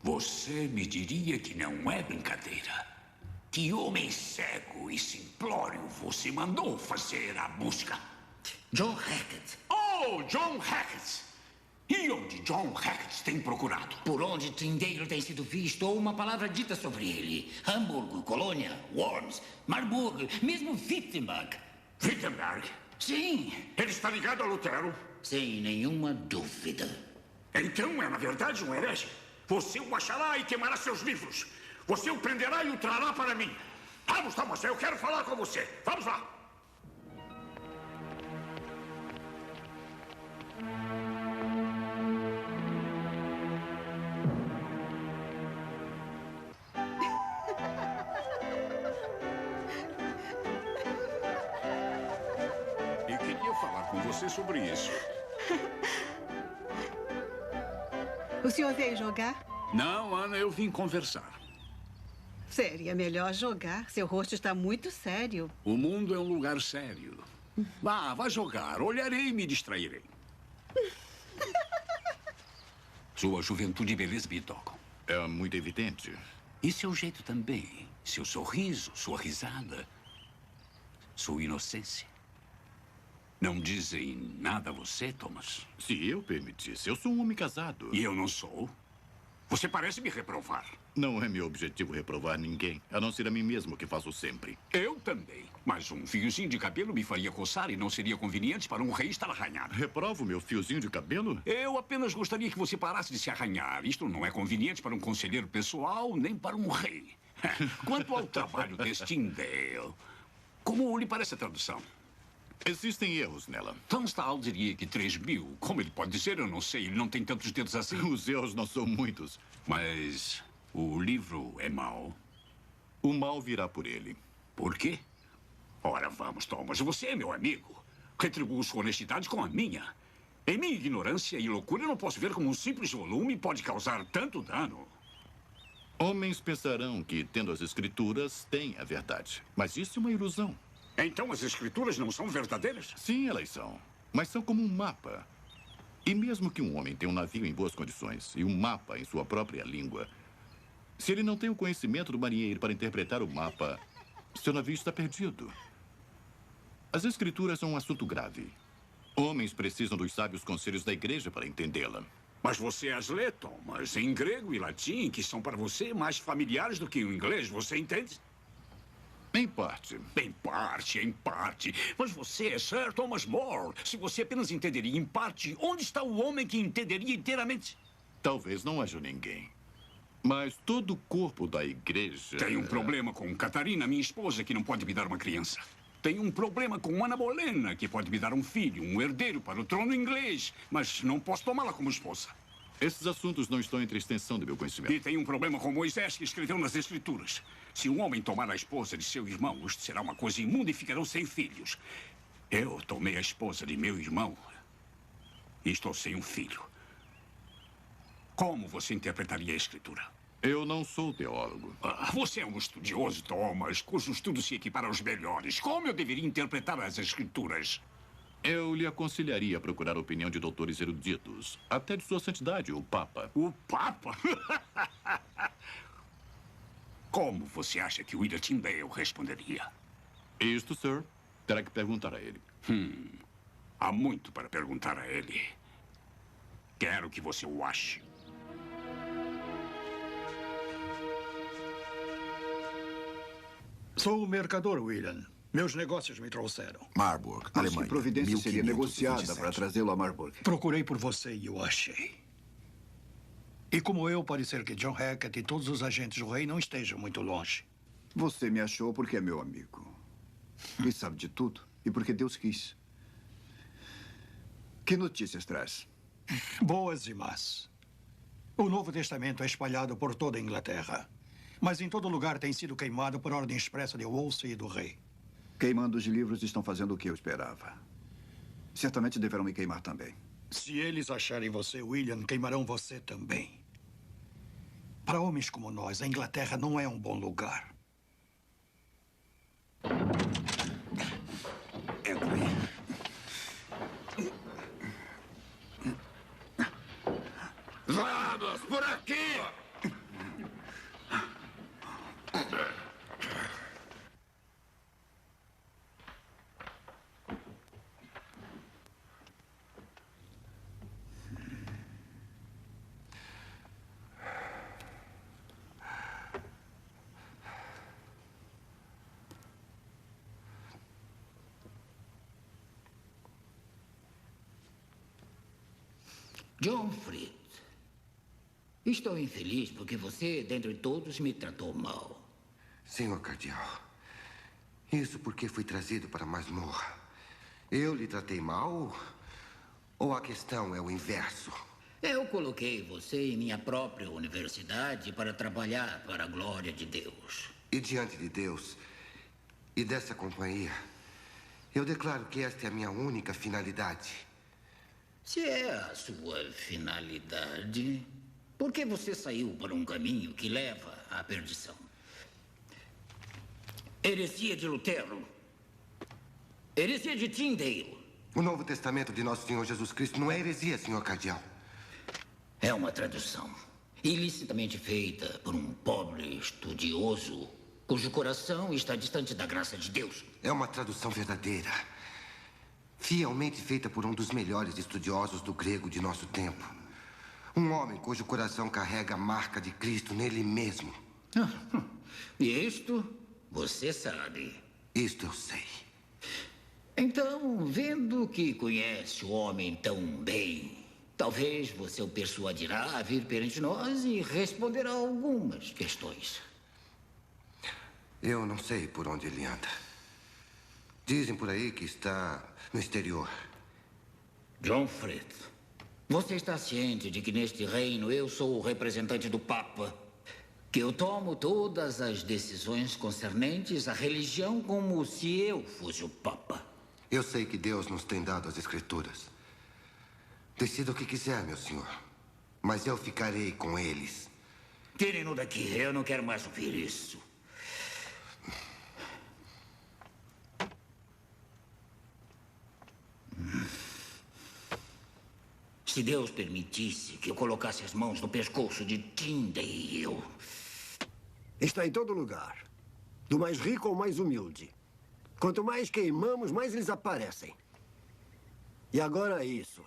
Você me diria que não é brincadeira? Que homem cego e simplório você mandou fazer a busca? John Hackett. Oh, John Hackett! E onde John Hackett tem procurado? Por onde Tyndale tem sido visto ou uma palavra dita sobre ele. Hamburgo, Colônia, Worms, Marburg, mesmo Wittenberg. Wittenberg? Sim. Ele está ligado a Lutero? Sem nenhuma dúvida. Então é, na verdade, um herege. Você o achará e queimará seus livros. Você o prenderá e o trará para mim. Vamos, Thomas, eu quero falar com você. Vamos lá. E queria falar com você sobre isso. O senhor veio jogar? Não, Ana, eu vim conversar. Seria melhor jogar. Seu rosto está muito sério. O mundo é um lugar sério. Vá jogar. Olharei e me distrairei. Sua juventude e beleza me tocam. É muito evidente. E seu jeito também. Seu sorriso, sua risada. Sua inocência. Não dizem nada a você, Thomas? Se eu permitisse, eu sou um homem casado. E eu não sou? Você parece me reprovar. Não é meu objetivo reprovar ninguém, a não ser a mim mesmo, que faço sempre. Eu também. Mas um fiozinho de cabelo me faria coçar e não seria conveniente para um rei estar arranhado. Reprovo meu fiozinho de cabelo? Eu apenas gostaria que você parasse de se arranhar. Isto não é conveniente para um conselheiro pessoal, nem para um rei. Quanto ao trabalho deste Tyndale, como lhe parece a tradução? Existem erros nela. Tunstall diria que 3.000. Como ele pode dizer? Eu não sei. Ele não tem tantos dedos assim. Os erros não são muitos. Mas o livro é mau. O mal virá por ele. Por quê? Ora, vamos, Thomas. Você é meu amigo. Retribuo sua honestidade com a minha. Em minha ignorância e loucura, eu não posso ver como um simples volume pode causar tanto dano. Homens pensarão que, tendo as escrituras, têm a verdade. Mas isso é uma ilusão. Então as escrituras não são verdadeiras? Sim, elas são. Mas são como um mapa. E mesmo que um homem tenha um navio em boas condições e um mapa em sua própria língua, se ele não tem o conhecimento do marinheiro para interpretar o mapa, seu navio está perdido. As escrituras são um assunto grave. Homens precisam dos sábios conselhos da igreja para entendê-la. Mas você as lê, Thomas, em grego e latim, que são para você mais familiares do que o inglês, você entende? Em parte. Em parte, em parte. Mas você é Sir Thomas More. Se você apenas entenderia em parte, onde está o homem que entenderia inteiramente? Talvez não haja ninguém. Mas todo o corpo da igreja... Tenho um problema com Catarina, minha esposa, que não pode me dar uma criança. Tenho um problema com Ana Bolena, que pode me dar um filho, um herdeiro para o trono inglês. Mas não posso tomá-la como esposa. Esses assuntos não estão entre a extensão do meu conhecimento. E tem um problema com Moisés, que escreveu nas Escrituras. Se um homem tomar a esposa de seu irmão, isto será uma coisa imunda e ficarão sem filhos. Eu tomei a esposa de meu irmão e estou sem um filho. Como você interpretaria a Escritura? Eu não sou teólogo. Você é um estudioso, Thomas, cujo estudo se equipara aos melhores. Como eu deveria interpretar as Escrituras? Eu lhe aconselharia a procurar a opinião de doutores eruditos, até de sua santidade, o Papa. O Papa? Como você acha que William Tyndale responderia? Isto, sir, terá que perguntar a ele. Há muito para perguntar a ele. Quero que você o ache. Sou o mercador, William. Meus negócios me trouxeram. Marburg, Mas Alemanha. que providência seria 1527. negociada para trazê-lo a Marburg? Procurei por você e o achei. E como eu, pode ser que John Hackett e todos os agentes do rei não estejam muito longe. Você me achou porque é meu amigo. E sabe de tudo. E porque Deus quis. Que notícias traz? Boas e más. O Novo Testamento é espalhado por toda a Inglaterra. Mas em todo lugar tem sido queimado por ordem expressa de Wolsey e do rei. Queimando os livros estão fazendo o que eu esperava. Certamente deverão me queimar também. Se eles acharem você, William, queimarão você também. Para homens como nós, a Inglaterra não é um bom lugar. Entra aí. Vamos, por aqui! John Fritz, estou infeliz porque você, dentre todos, me tratou mal. Senhor Cardeal, isso porque fui trazido para a masmorra. Eu lhe tratei mal? Ou a questão é o inverso? Eu coloquei você em minha própria universidade para trabalhar para a glória de Deus. E diante de Deus e dessa companhia, eu declaro que esta é a minha única finalidade. Se é a sua finalidade, por que você saiu para um caminho que leva à perdição? Heresia de Lutero. Heresia de Tyndale. O Novo Testamento de Nosso Senhor Jesus Cristo não é heresia, senhor Cardeal. É uma tradução ilicitamente feita por um pobre estudioso cujo coração está distante da graça de Deus. É uma tradução verdadeira. Fielmente feita por um dos melhores estudiosos do grego de nosso tempo. Um homem cujo coração carrega a marca de Cristo nele mesmo. E isto você sabe. Isto eu sei. Então, vendo que conhece o homem tão bem, talvez você o persuadirá a vir perante nós e responderá algumas questões. Eu não sei por onde ele anda. Dizem por aí que está no exterior. John Fritz, você está ciente de que neste reino eu sou o representante do Papa? Que eu tomo todas as decisões concernentes à religião como se eu fosse o Papa? Eu sei que Deus nos tem dado as Escrituras. Decida o que quiser, meu senhor. Mas eu ficarei com eles. Tirem-no daqui. Eu não quero mais ouvir isso. Se Deus permitisse que eu colocasse as mãos no pescoço de Tyndale... Está em todo lugar. Do mais rico ao mais humilde. Quanto mais queimamos, mais eles aparecem. E agora isso.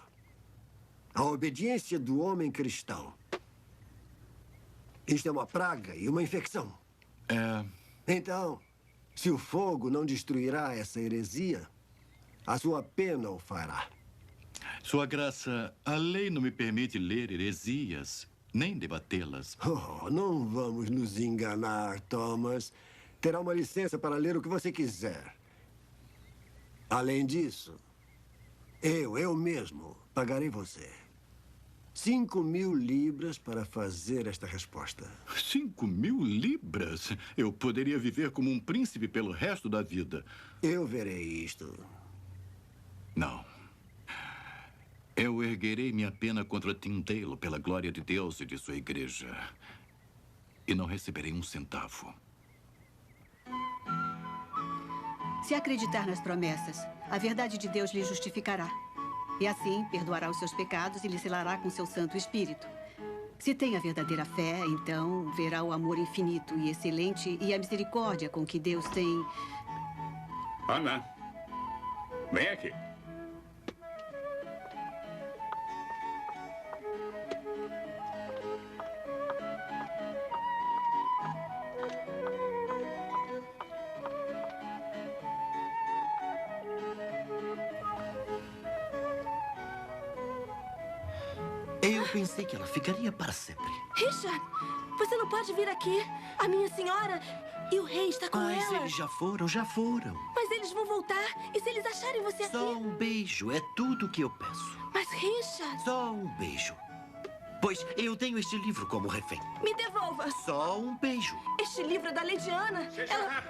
A obediência do homem cristão. Isto é uma praga e uma infecção. Então, se o fogo não destruirá essa heresia, a sua pena o fará. Sua Graça, a lei não me permite ler heresias, nem debatê-las. Oh, não vamos nos enganar, Thomas. Terá uma licença para ler o que você quiser. Além disso, eu mesmo pagarei você 5.000 libras para fazer esta resposta. 5.000 libras? Eu poderia viver como um príncipe pelo resto da vida. Eu verei isto. Não. Eu erguerei minha pena contra Tyndale pela glória de Deus e de sua igreja. E não receberei um centavo. Se acreditar nas promessas, a verdade de Deus lhe justificará. E assim, perdoará os seus pecados e lhe selará com seu Santo Espírito. Se tem a verdadeira fé, então verá o amor infinito e excelente e a misericórdia com que Deus tem... Ana, vem aqui. Eu pensei que ela ficaria para sempre. Richard, você não pode vir aqui. A minha senhora e o rei está com Mas ela. eles já foram. Mas eles vão voltar. E se eles acharem você aqui? Só um beijo, é tudo o que eu peço. Mas, Richard... Só um beijo. Pois eu tenho este livro como refém. Me devolva. Só um beijo. Este livro é da Lady Ana. Ela...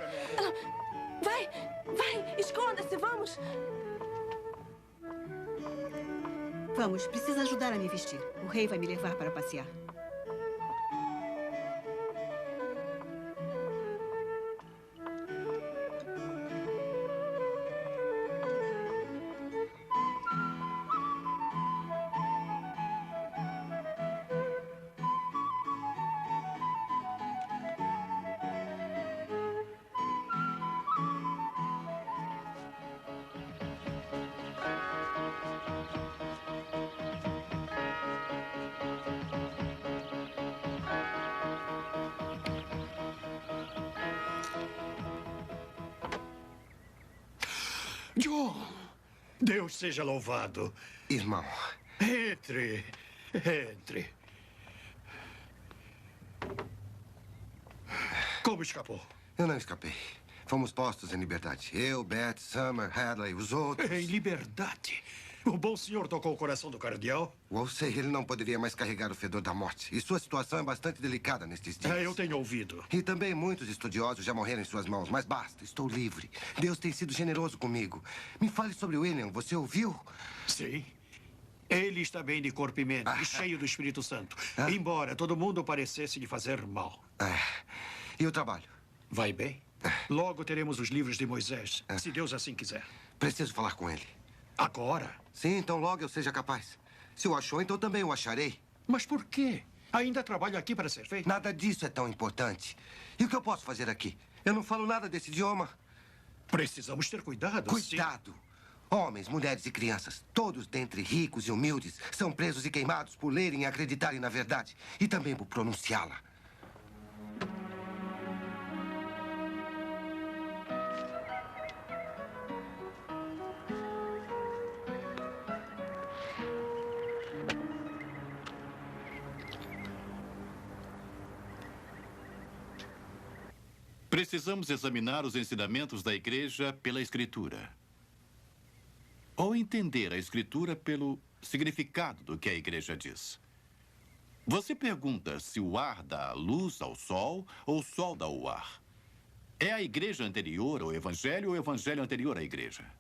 Vai, esconda-se, vamos. Vamos, precisa ajudar a me vestir. O rei vai me levar para passear. John, Deus seja louvado. Irmão. Entre. Entre. Como escapou? Eu não escapei. Fomos postos em liberdade. Eu, Beth, Summer, Hadley, os outros. Em liberdade? O bom senhor tocou o coração do cardeal? Ou sei, ele não poderia mais carregar o fedor da morte. E sua situação é bastante delicada nestes dias. Eu tenho ouvido. E também muitos estudiosos já morreram em suas mãos. Mas basta, estou livre. Deus tem sido generoso comigo. Me fale sobre William, você ouviu? Sim. Ele está bem de corpo e mente, e cheio do Espírito Santo. Embora todo mundo parecesse lhe fazer mal. E o trabalho? Vai bem. Logo teremos os livros de Moisés, se Deus assim quiser. Preciso falar com ele. Agora? Sim, então logo eu seja capaz. Se o achou, então também o acharei. Mas por quê? Ainda trabalho aqui para ser feito? Nada disso é tão importante. E o que eu posso fazer aqui? Eu não falo nada desse idioma. Precisamos ter cuidado. Cuidado! Homens, mulheres e crianças, todos dentre ricos e humildes, são presos e queimados por lerem e acreditarem na verdade. E também por pronunciá-la. Precisamos examinar os ensinamentos da Igreja pela Escritura. Ou entender a Escritura pelo significado do que a Igreja diz. Você pergunta se o ar dá luz ao sol ou o sol dá o ar. É a Igreja anterior ao Evangelho ou o Evangelho anterior à Igreja?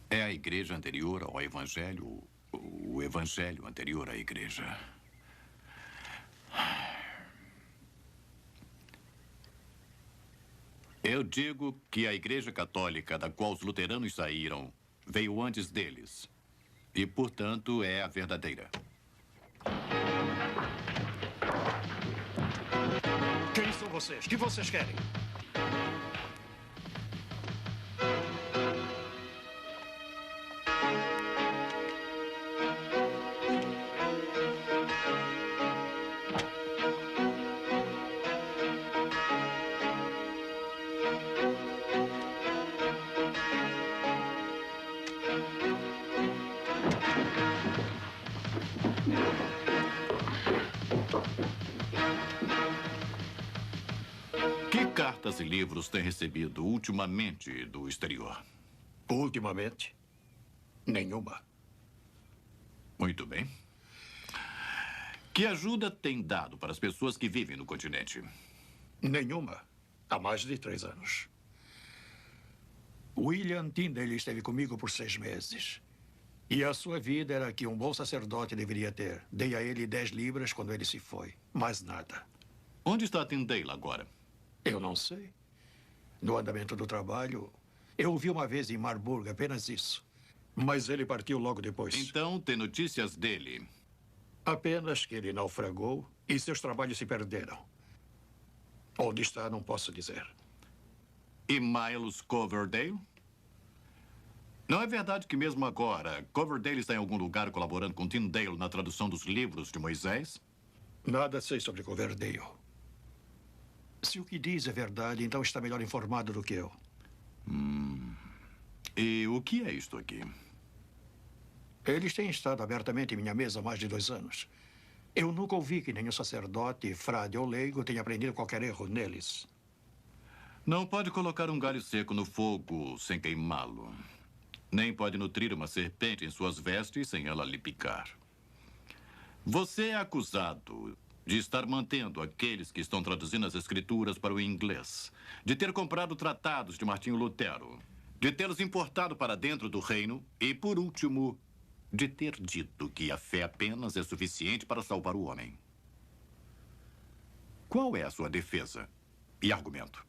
É a Igreja anterior ao Evangelho, o Evangelho anterior à Igreja. Eu digo que a Igreja Católica, da qual os luteranos saíram, veio antes deles. E, portanto, é a verdadeira. Quem são vocês? O que vocês querem? Que cartas e livros tem recebido ultimamente do exterior? Ultimamente? Nenhuma. Muito bem. Que ajuda tem dado para as pessoas que vivem no continente? Nenhuma. Há mais de 3 anos. William Tyndale esteve comigo por 6 meses. E a sua vida era a que um bom sacerdote deveria ter. Dei a ele 10 libras quando ele se foi. Mais nada. Onde está Tyndale agora? Eu não sei. No andamento do trabalho, eu o vi uma vez em Marburg, apenas isso. Mas ele partiu logo depois. Então, tem notícias dele? Apenas que ele naufragou e seus trabalhos se perderam. Onde está, não posso dizer. E Miles Coverdale? Não é verdade que mesmo agora, Coverdale está em algum lugar colaborando com Tyndale na tradução dos livros de Moisés? Nada sei sobre Coverdale. Se o que diz é verdade, então está melhor informado do que eu. E o que é isto aqui? Eles têm estado abertamente em minha mesa há mais de 2 anos. Eu nunca ouvi que nenhum sacerdote, frade ou leigo tenha aprendido qualquer erro neles. Não pode colocar um galho seco no fogo sem queimá-lo. Nem pode nutrir uma serpente em suas vestes sem ela lhe picar. Você é acusado de estar mantendo aqueles que estão traduzindo as escrituras para o inglês, de ter comprado tratados de Martinho Lutero, de tê-los importado para dentro do reino e, por último, de ter dito que a fé apenas é suficiente para salvar o homem. Qual é a sua defesa e argumento?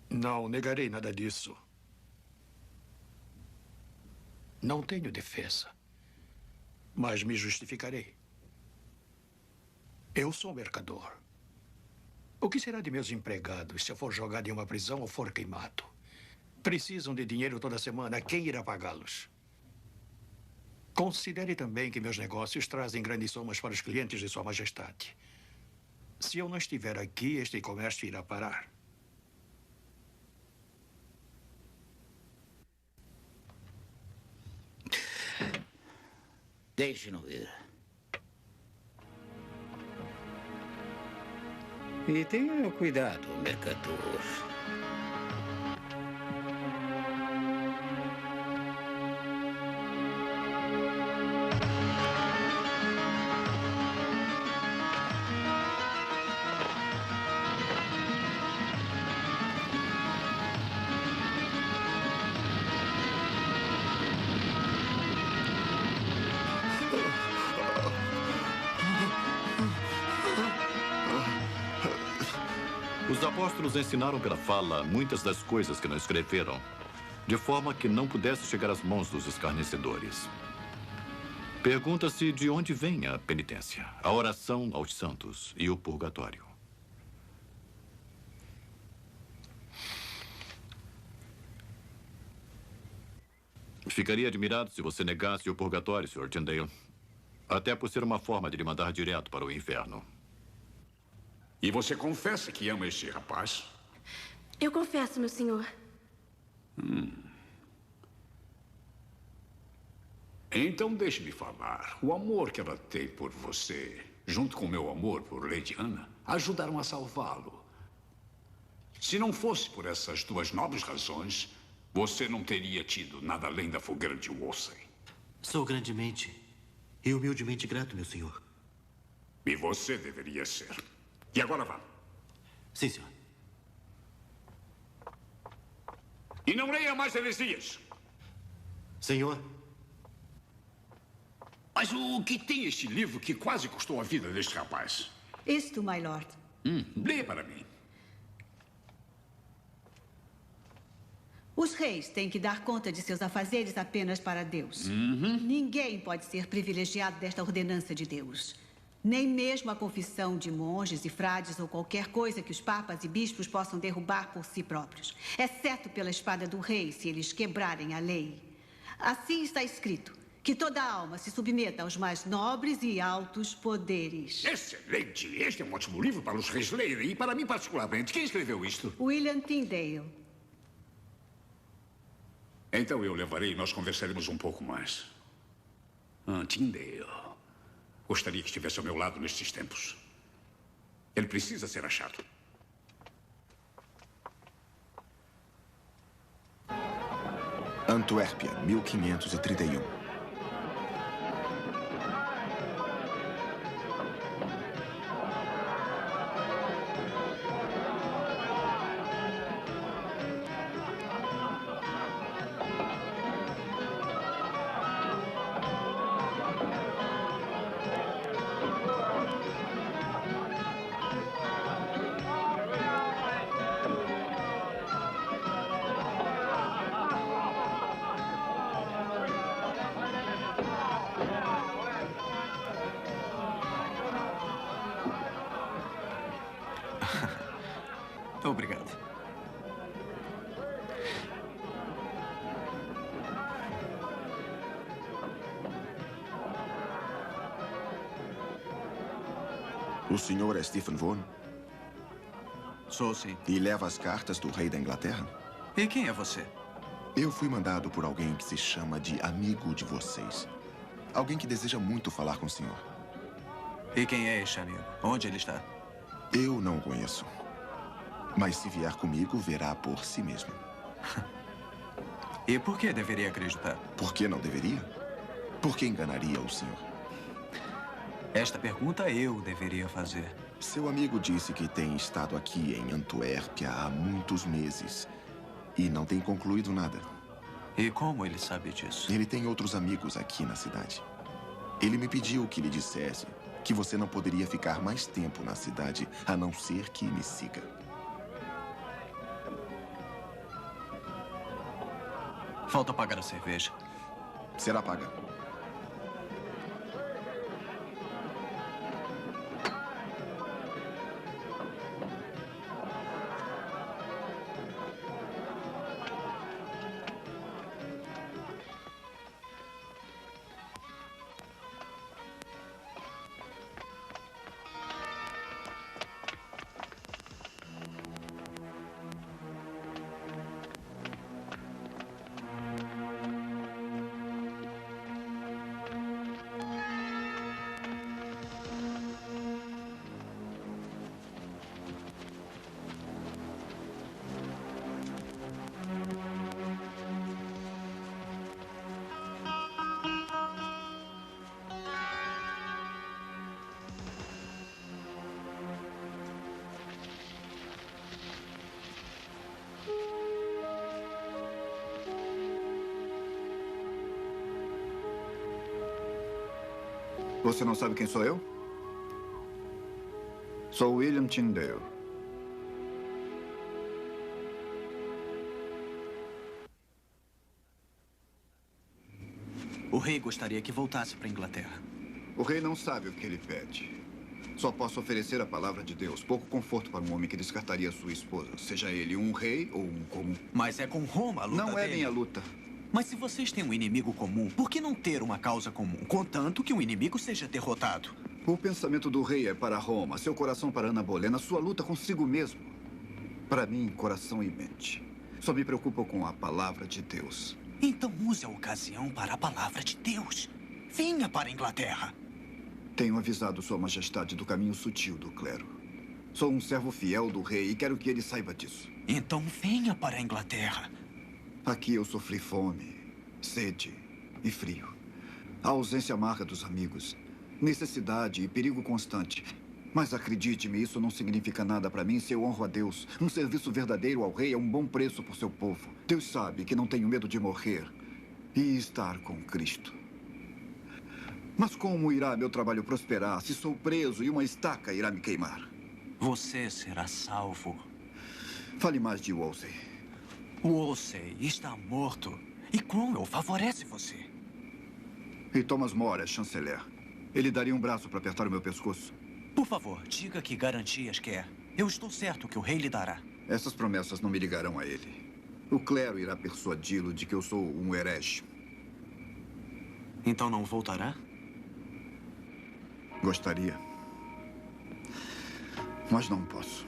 Não negarei nada disso. Não tenho defesa, mas me justificarei. Eu sou mercador. O que será de meus empregados se eu for jogado em uma prisão ou for queimado? Precisam de dinheiro toda semana. Quem irá pagá-los? Considere também que meus negócios trazem grandes somas para os clientes de Sua Majestade. Se eu não estiver aqui, este comércio irá parar. Deixe-no ir. E tenha cuidado, mercador. Os apóstolos ensinaram pela fala muitas das coisas que não escreveram, de forma que não pudesse chegar às mãos dos escarnecedores. Pergunta-se de onde vem a penitência, a oração aos santos e o purgatório. Ficaria admirado se você negasse o purgatório, Sr. Tyndale. Até por ser uma forma de lhe mandar direto para o inferno. E você confessa que ama este rapaz? Eu confesso, meu senhor. Então deixe-me falar. O amor que ela tem por você, junto com o meu amor por Lady Anna, ajudaram a salvá-lo. Se não fosse por essas duas nobres razões, você não teria tido nada além da fogueira de Wolsey. Sou grandemente e humildemente grato, meu senhor. E você deveria ser. E agora vá. Sim, senhor. E não leia mais heresias. Senhor. Mas o que tem este livro que quase custou a vida deste rapaz? Isto, my lord. Leia para mim. Os reis têm que dar conta de seus afazeres apenas para Deus. Ninguém pode ser privilegiado desta ordenança de Deus. Nem mesmo a confissão de monges e frades ou qualquer coisa que os papas e bispos possam derrubar por si próprios. Exceto pela espada do rei, se eles quebrarem a lei. Assim está escrito, que toda alma se submeta aos mais nobres e altos poderes. Excelente! Este é um ótimo livro para os reis lerem e para mim particularmente. Quem escreveu isto? William Tyndale. Então eu levarei e nós conversaremos um pouco mais. Tyndale. Gostaria que estivesse ao meu lado nestes tempos. Ele precisa ser achado. Antuérpia, 1531. Obrigado. O senhor é Stephen Vaughan? Sou, sim. E leva as cartas do rei da Inglaterra? E quem é você? Eu fui mandado por alguém que se chama de amigo de vocês. Alguém que deseja muito falar com o senhor. E quem é este amigo? Onde ele está? Eu não o conheço. Mas se vier comigo, verá por si mesmo. E por que deveria acreditar? Por que não deveria? Por que enganaria o senhor? Esta pergunta eu deveria fazer. Seu amigo disse que tem estado aqui em Antuérpia há muitos meses e não tem concluído nada. E como ele sabe disso? Ele tem outros amigos aqui na cidade. Ele me pediu que lhe dissesse que você não poderia ficar mais tempo na cidade a não ser que me siga. Falta pagar a cerveja. Será paga. Você não sabe quem sou eu? Sou William Tyndale. O rei gostaria que voltasse para a Inglaterra. O rei não sabe o que ele pede. Só posso oferecer a palavra de Deus. Pouco conforto para um homem que descartaria sua esposa. Seja ele um rei ou um comum. Mas é com Roma a luta Não é dele. minha luta. Mas se vocês têm um inimigo comum, por que não ter uma causa comum? Contanto que o inimigo seja derrotado. O pensamento do rei é para Roma, seu coração para Ana Bolena, sua luta consigo mesmo. Para mim, coração e mente. Só me preocupo com a palavra de Deus. Então use a ocasião para a palavra de Deus. Venha para a Inglaterra. Tenho avisado Sua Majestade do caminho sutil do clero. Sou um servo fiel do rei e quero que ele saiba disso. Então venha para a Inglaterra. Aqui eu sofri fome, sede e frio. A ausência amarga dos amigos, necessidade e perigo constante. Mas acredite-me, isso não significa nada para mim se eu honro a Deus. Um serviço verdadeiro ao rei é um bom preço por seu povo. Deus sabe que não tenho medo de morrer e estar com Cristo. Mas como irá meu trabalho prosperar se sou preso e uma estaca irá me queimar? Você será salvo. Fale mais de Wolsey. Wolsey está morto. E Cromwell favorece você. E Thomas More é chanceler. Ele daria um braço para apertar o meu pescoço. Por favor, diga que garantias quer. Eu estou certo que o rei lhe dará. Essas promessas não me ligarão a ele. O clero irá persuadi-lo de que eu sou um herege. Então não voltará? Gostaria. Mas não posso.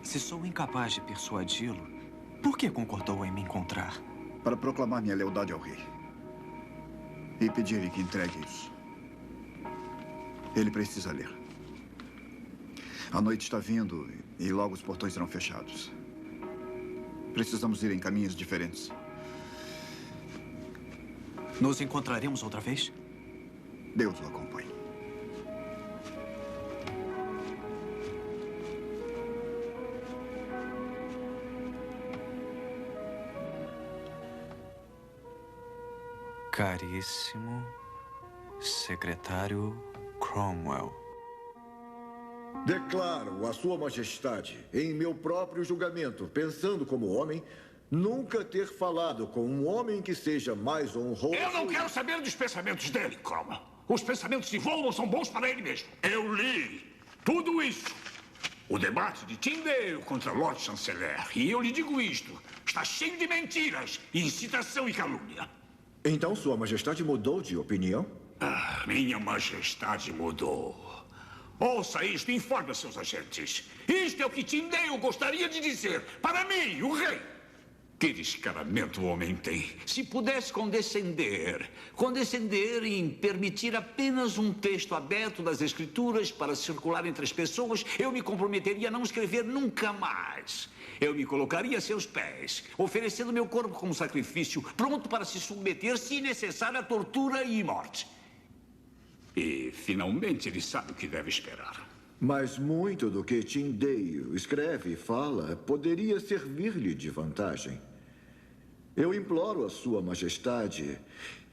Se sou incapaz de persuadi-lo, por que concordou em me encontrar? Para proclamar minha lealdade ao rei. E pedir-lhe que entregue isso. Ele precisa ler. A noite está vindo e logo os portões serão fechados. Precisamos ir em caminhos diferentes. Nos encontraremos outra vez? Deus o acompanhe. Caríssimo secretário Cromwell. Declaro a Sua Majestade, em meu próprio julgamento, pensando como homem, nunca ter falado com um homem que seja mais honroso... Eu não quero saber dos pensamentos dele, Cromwell. Os pensamentos de Voldemort são bons para ele mesmo. Eu li tudo isso. O debate de Tyndale contra Lord Chanceler. E eu lhe digo isto. Está cheio de mentiras, incitação e calúnia. Então Sua Majestade mudou de opinião? Ah, minha Majestade mudou. Ouça isto e informe seus agentes. Isto é o que Tyndale gostaria de dizer para mim, o rei. Que descaramento o homem tem. Se pudesse condescender em permitir apenas um texto aberto das Escrituras para circular entre as pessoas, eu me comprometeria a não escrever nunca mais. Eu me colocaria a seus pés, oferecendo meu corpo como sacrifício, pronto para se submeter, se necessário, à tortura e morte. E, finalmente, ele sabe o que deve esperar. Mas muito do que Tyndale escreve e fala poderia servir-lhe de vantagem. Eu imploro a Sua Majestade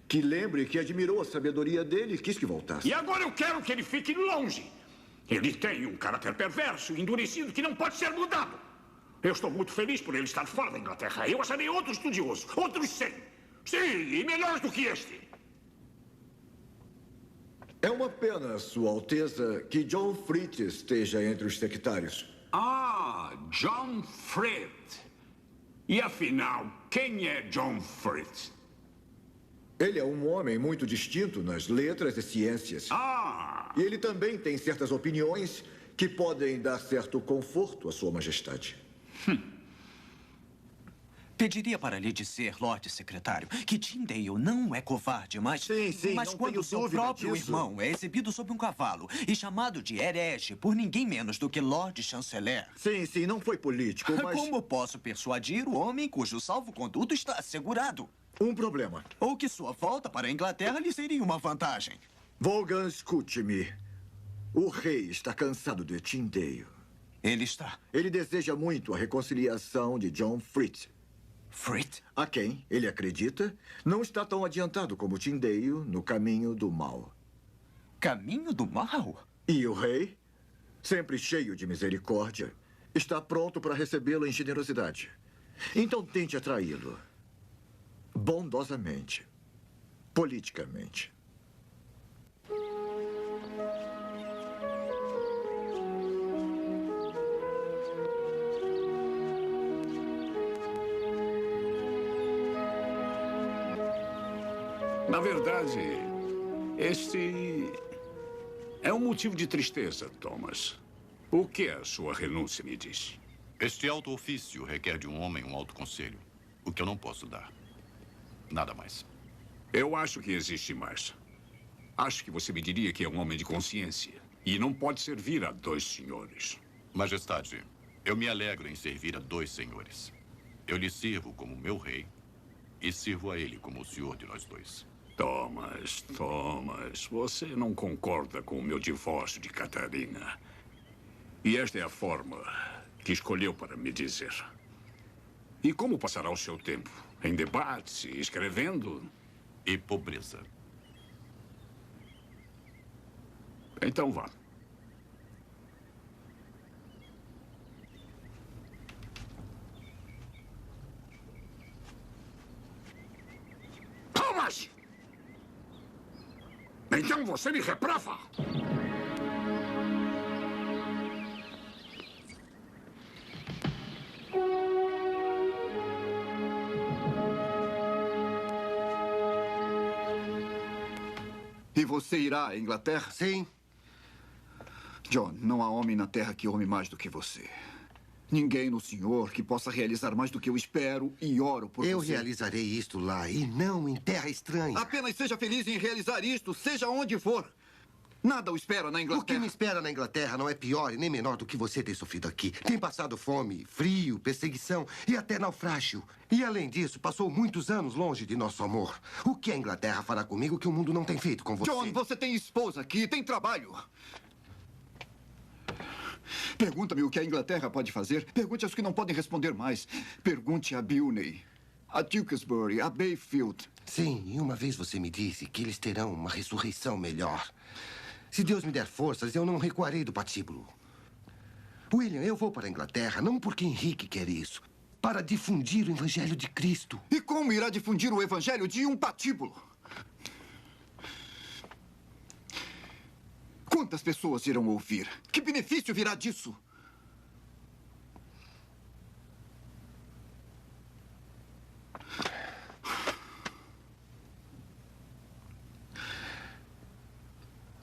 que lembre que admirou a sabedoria dele e quis que voltasse. E agora eu quero que ele fique longe. Ele tem um caráter perverso, endurecido, que não pode ser mudado. Eu estou muito feliz por ele estar fora da Inglaterra. Eu acharei outro estudioso, outros 100. Sim, e melhores do que este. É uma pena, Sua Alteza, que John Fritz esteja entre os sectários. Ah, John Fritz. E afinal, quem é John Fritz? Ele é um homem muito distinto nas letras e ciências. Ah! E ele também tem certas opiniões que podem dar certo conforto à Sua Majestade. Pediria para lhe dizer, Lorde Secretário, que Tyndale não é covarde, mas não quando tenho seu dúvida próprio disso. irmão é exibido sob um cavalo e chamado de herege por ninguém menos do que Lord Chanceler. Sim, não foi político, mas... Como posso persuadir o homem cujo salvo-conduto está assegurado? Um problema. Ou que sua volta para a Inglaterra lhe seria uma vantagem. Vaughan, escute-me. O rei está cansado de Tyndale. Ele está. Ele deseja muito a reconciliação de John Fritz. Frit? A quem ele acredita, não está tão adiantado como Tindale no caminho do mal. Caminho do mal? E o rei, sempre cheio de misericórdia, está pronto para recebê-lo em generosidade. Então tente atraí-lo. Bondosamente. Politicamente. Na verdade, este é um motivo de tristeza, Thomas. O que a sua renúncia me diz? Este alto ofício requer de um homem um alto conselho, o que eu não posso dar. Nada mais. Eu acho que existe mais. Acho que você me diria que é um homem de consciência e não pode servir a 2 senhores. Majestade, eu me alegro em servir a 2 senhores. Eu lhe sirvo como meu rei e sirvo a ele como o senhor de nós 2. Thomas, você não concorda com o meu divórcio de Catarina. E esta é a forma que escolheu para me dizer. E como passará o seu tempo? Em debates, escrevendo? E pobreza. Então vá. Thomas! Então você me reprova? E você irá à Inglaterra? Sim. John, não há homem na Terra que ame mais do que você. Ninguém no Senhor que possa realizar mais do que eu espero e oro por você. Eu realizarei isto lá e não em terra estranha. Apenas seja feliz em realizar isto, seja onde for. Nada o espera na Inglaterra. O que me espera na Inglaterra não é pior e nem menor do que você tem sofrido aqui. Tem passado fome, frio, perseguição e até naufrágio. E além disso, passou muitos anos longe de nosso amor. O que a Inglaterra fará comigo que o mundo não tem feito com você? John, você tem esposa aqui, tem trabalho. Pergunta-me o que a Inglaterra pode fazer. Pergunte aos que não podem responder mais. Pergunte a Bilney, a Tewkesbury, a Bayfield. Sim, e uma vez você me disse que eles terão uma ressurreição melhor. Se Deus me der forças, eu não recuarei do patíbulo. William, eu vou para a Inglaterra, não porque Henrique quer isso, para difundir o Evangelho de Cristo. E como irá difundir o Evangelho de um patíbulo? Quantas pessoas irão ouvir? Que benefício virá disso?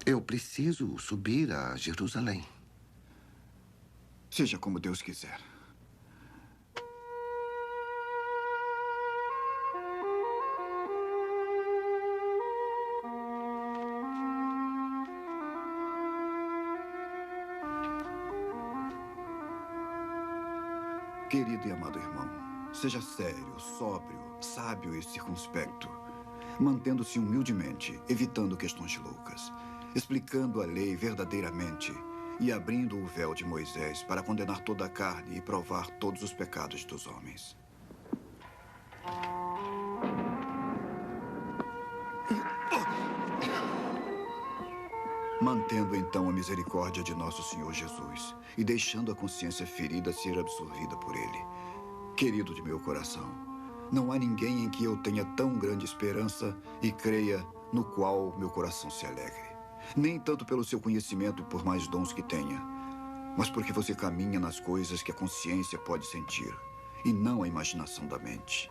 Eu preciso subir a Jerusalém. Seja como Deus quiser. Querido e amado irmão, seja sério, sóbrio, sábio e circunspecto, mantendo-se humildemente, evitando questões loucas, explicando a lei verdadeiramente e abrindo o véu de Moisés para condenar toda a carne e provar todos os pecados dos homens. Mantendo então a misericórdia de nosso Senhor Jesus e deixando a consciência ferida ser absorvida por Ele. Querido de meu coração, não há ninguém em que eu tenha tão grande esperança e creia, no qual meu coração se alegre. Nem tanto pelo seu conhecimento, por mais dons que tenha, mas porque você caminha nas coisas que a consciência pode sentir e não a imaginação da mente.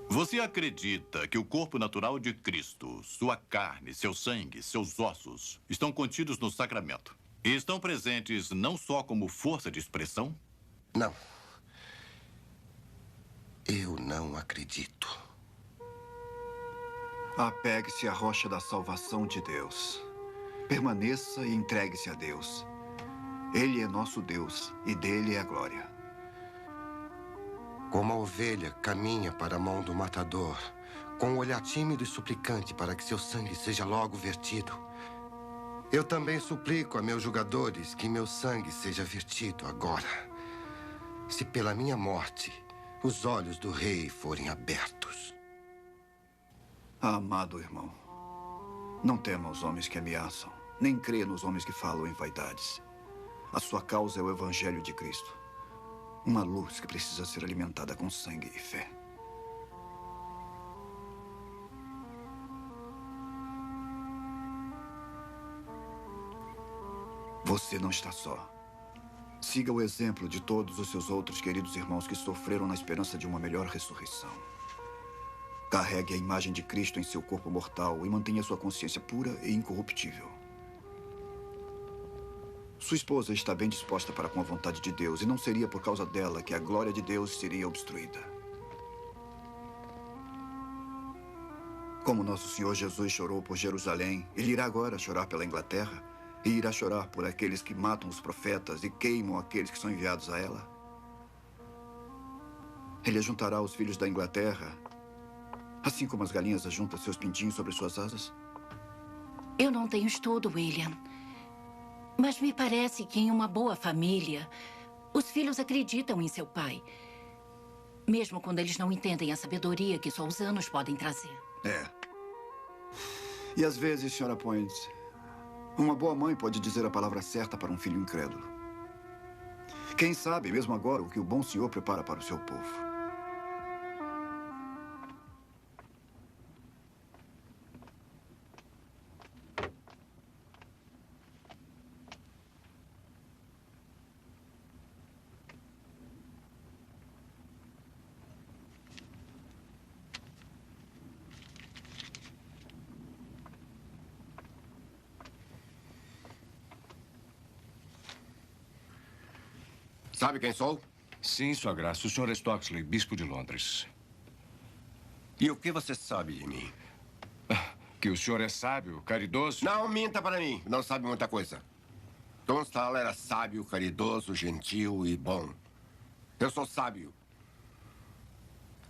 Você acredita que o corpo natural de Cristo, sua carne, seu sangue, seus ossos, estão contidos no sacramento? E estão presentes não só como força de expressão? Não. Eu não acredito. Apegue-se à rocha da salvação de Deus. Permaneça e entregue-se a Deus. Ele é nosso Deus e dele é a glória. Como a ovelha caminha para a mão do matador, com um olhar tímido e suplicante para que seu sangue seja logo vertido, eu também suplico a meus julgadores que meu sangue seja vertido agora. se pela minha morte os olhos do rei forem abertos. Amado irmão, não tema os homens que ameaçam, nem crê nos homens que falam em vaidades. A sua causa é o Evangelho de Cristo. Uma luz que precisa ser alimentada com sangue e fé. Você não está só. Siga o exemplo de todos os seus outros queridos irmãos que sofreram na esperança de uma melhor ressurreição. Carregue a imagem de Cristo em seu corpo mortal e mantenha sua consciência pura e incorruptível. Sua esposa está bem disposta para com a vontade de Deus e não seria por causa dela que a glória de Deus seria obstruída. Como nosso Senhor Jesus chorou por Jerusalém, Ele irá agora chorar pela Inglaterra e irá chorar por aqueles que matam os profetas e queimam aqueles que são enviados a ela. Ele ajuntará os filhos da Inglaterra, assim como as galinhas ajuntam seus pintinhos sobre suas asas. Eu não tenho estudo, William. Mas me parece que em uma boa família, os filhos acreditam em seu pai. Mesmo quando eles não entendem a sabedoria que só os anos podem trazer. É. E às vezes, Sra. Point, uma boa mãe pode dizer a palavra certa para um filho incrédulo. Quem sabe, mesmo agora, o que o bom Senhor prepara para o seu povo. Sabe quem sou? Sim, Sua Graça. O Sr. Stocksley, bispo de Londres. E o que você sabe de mim? Que o senhor é sábio, caridoso... Não minta para mim. Não sabe muita coisa. Tunstall era sábio, caridoso, gentil e bom. Eu sou sábio.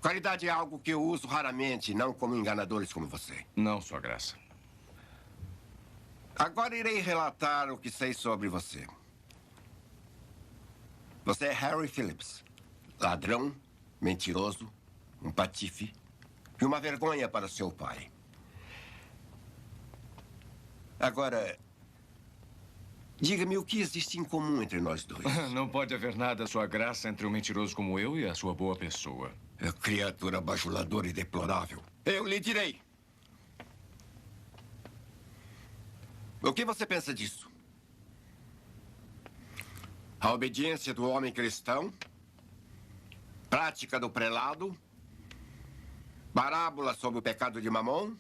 Caridade é algo que eu uso raramente, não como enganadores como você. Não, Sua Graça. Agora irei relatar o que sei sobre você. Você é Harry Phillips. Ladrão, mentiroso, um patife e uma vergonha para seu pai. Agora, diga-me o que existe em comum entre nós dois. Não pode haver nada, Sua Graça, entre um mentiroso como eu e a sua boa pessoa. É criatura bajuladora e deplorável. Eu lhe direi. O que você pensa disso? A obediência do homem cristão, prática do prelado, parábola sobre o pecado de Mamon,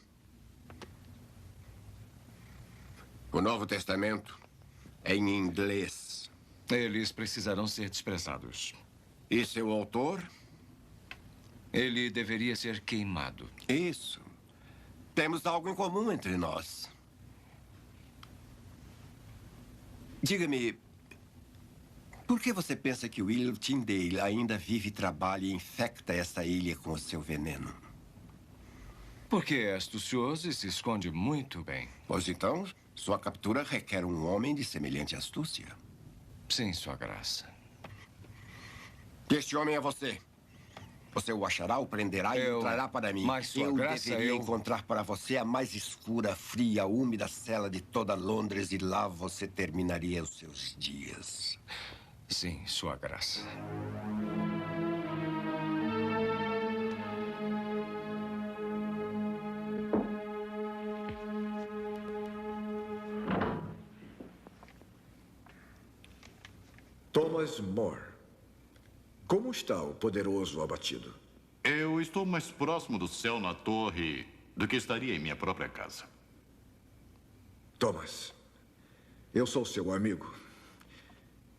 o Novo Testamento é em inglês. Eles precisarão ser desprezados. E seu autor? Ele deveria ser queimado. Isso. Temos algo em comum entre nós. Diga-me, por que você pensa que William Tyndale ainda vive, trabalha e infecta essa ilha com o seu veneno? Porque é astucioso e se esconde muito bem. Pois então, sua captura requer um homem de semelhante astúcia. Sim, Sua Graça. Este homem é você. Você o achará, o prenderá e o trará para mim. Mas, Sua Graça, deveria encontrar para você a mais escura, fria, úmida cela de toda Londres e lá você terminaria os seus dias. Sim, Sua Graça. Thomas More. Como está o poderoso abatido? Eu estou mais próximo do céu na torre do que estaria em minha própria casa. Thomas, eu sou seu amigo.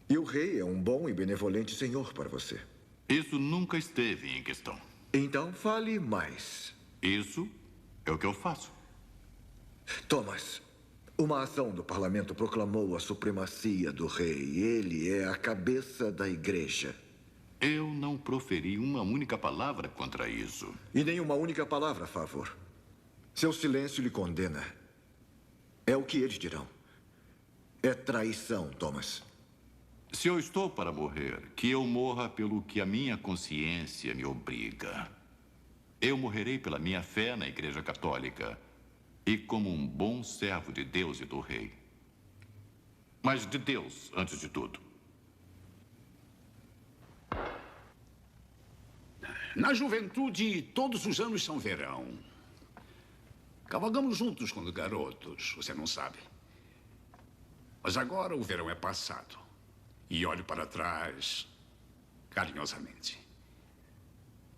E o rei é um bom e benevolente senhor para você. Isso nunca esteve em questão. Então fale mais. Isso é o que eu faço. Thomas, uma ação do parlamento proclamou a supremacia do rei. Ele é a cabeça da igreja. Eu não proferi uma única palavra contra isso. E nem uma única palavra a favor. Seu silêncio lhe condena. É o que eles dirão. É traição, Thomas. Se eu estou para morrer, que eu morra pelo que a minha consciência me obriga. Eu morrerei pela minha fé na Igreja Católica e como um bom servo de Deus e do Rei. Mas de Deus, antes de tudo. Na juventude, todos os anos são verão. Cavalgamos juntos quando garotos, você não sabe. Mas agora o verão é passado. E olho para trás carinhosamente.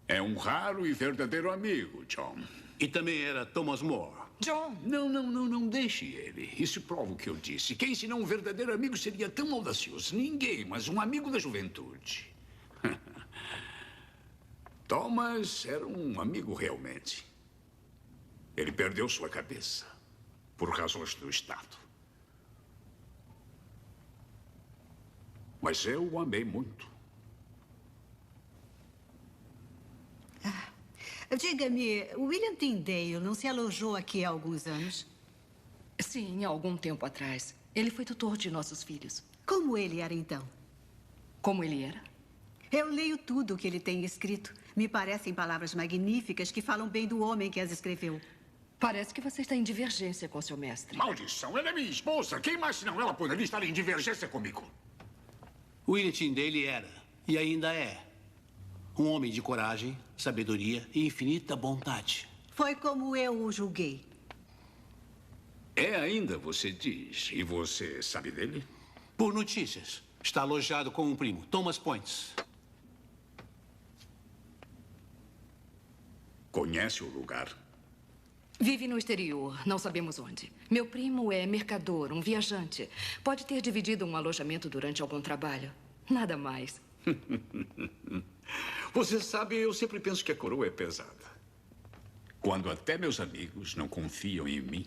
É um raro e verdadeiro amigo, John. E também era Thomas More. John, não deixe ele. Isso prova o que eu disse. Quem senão um verdadeiro amigo seria tão audacioso? Ninguém, mas um amigo da juventude. Thomas era um amigo realmente. Ele perdeu sua cabeça por razões do Estado. Mas eu o amei muito. Diga-me, William Tyndale não se alojou aqui há alguns anos? Sim, há algum tempo atrás. Ele foi tutor de nossos filhos. Como ele era, então? Como ele era? Eu leio tudo o que ele tem escrito. Me parecem palavras magníficas que falam bem do homem que as escreveu. Parece que você está em divergência com seu mestre. Maldição, ela é minha esposa. Quem mais senão ela poderia estar em divergência comigo? William Tyndale era, e ainda é, um homem de coragem, sabedoria e infinita bondade. Foi como eu o julguei. É ainda, você diz. E você sabe dele? Por notícias. Está alojado com um primo, Thomas Points. Conhece o lugar? Vive no exterior, não sabemos onde. Meu primo é mercador, um viajante. Pode ter dividido um alojamento durante algum trabalho. Nada mais. Você sabe, eu sempre penso que a coroa é pesada. Quando até meus amigos não confiam em mim.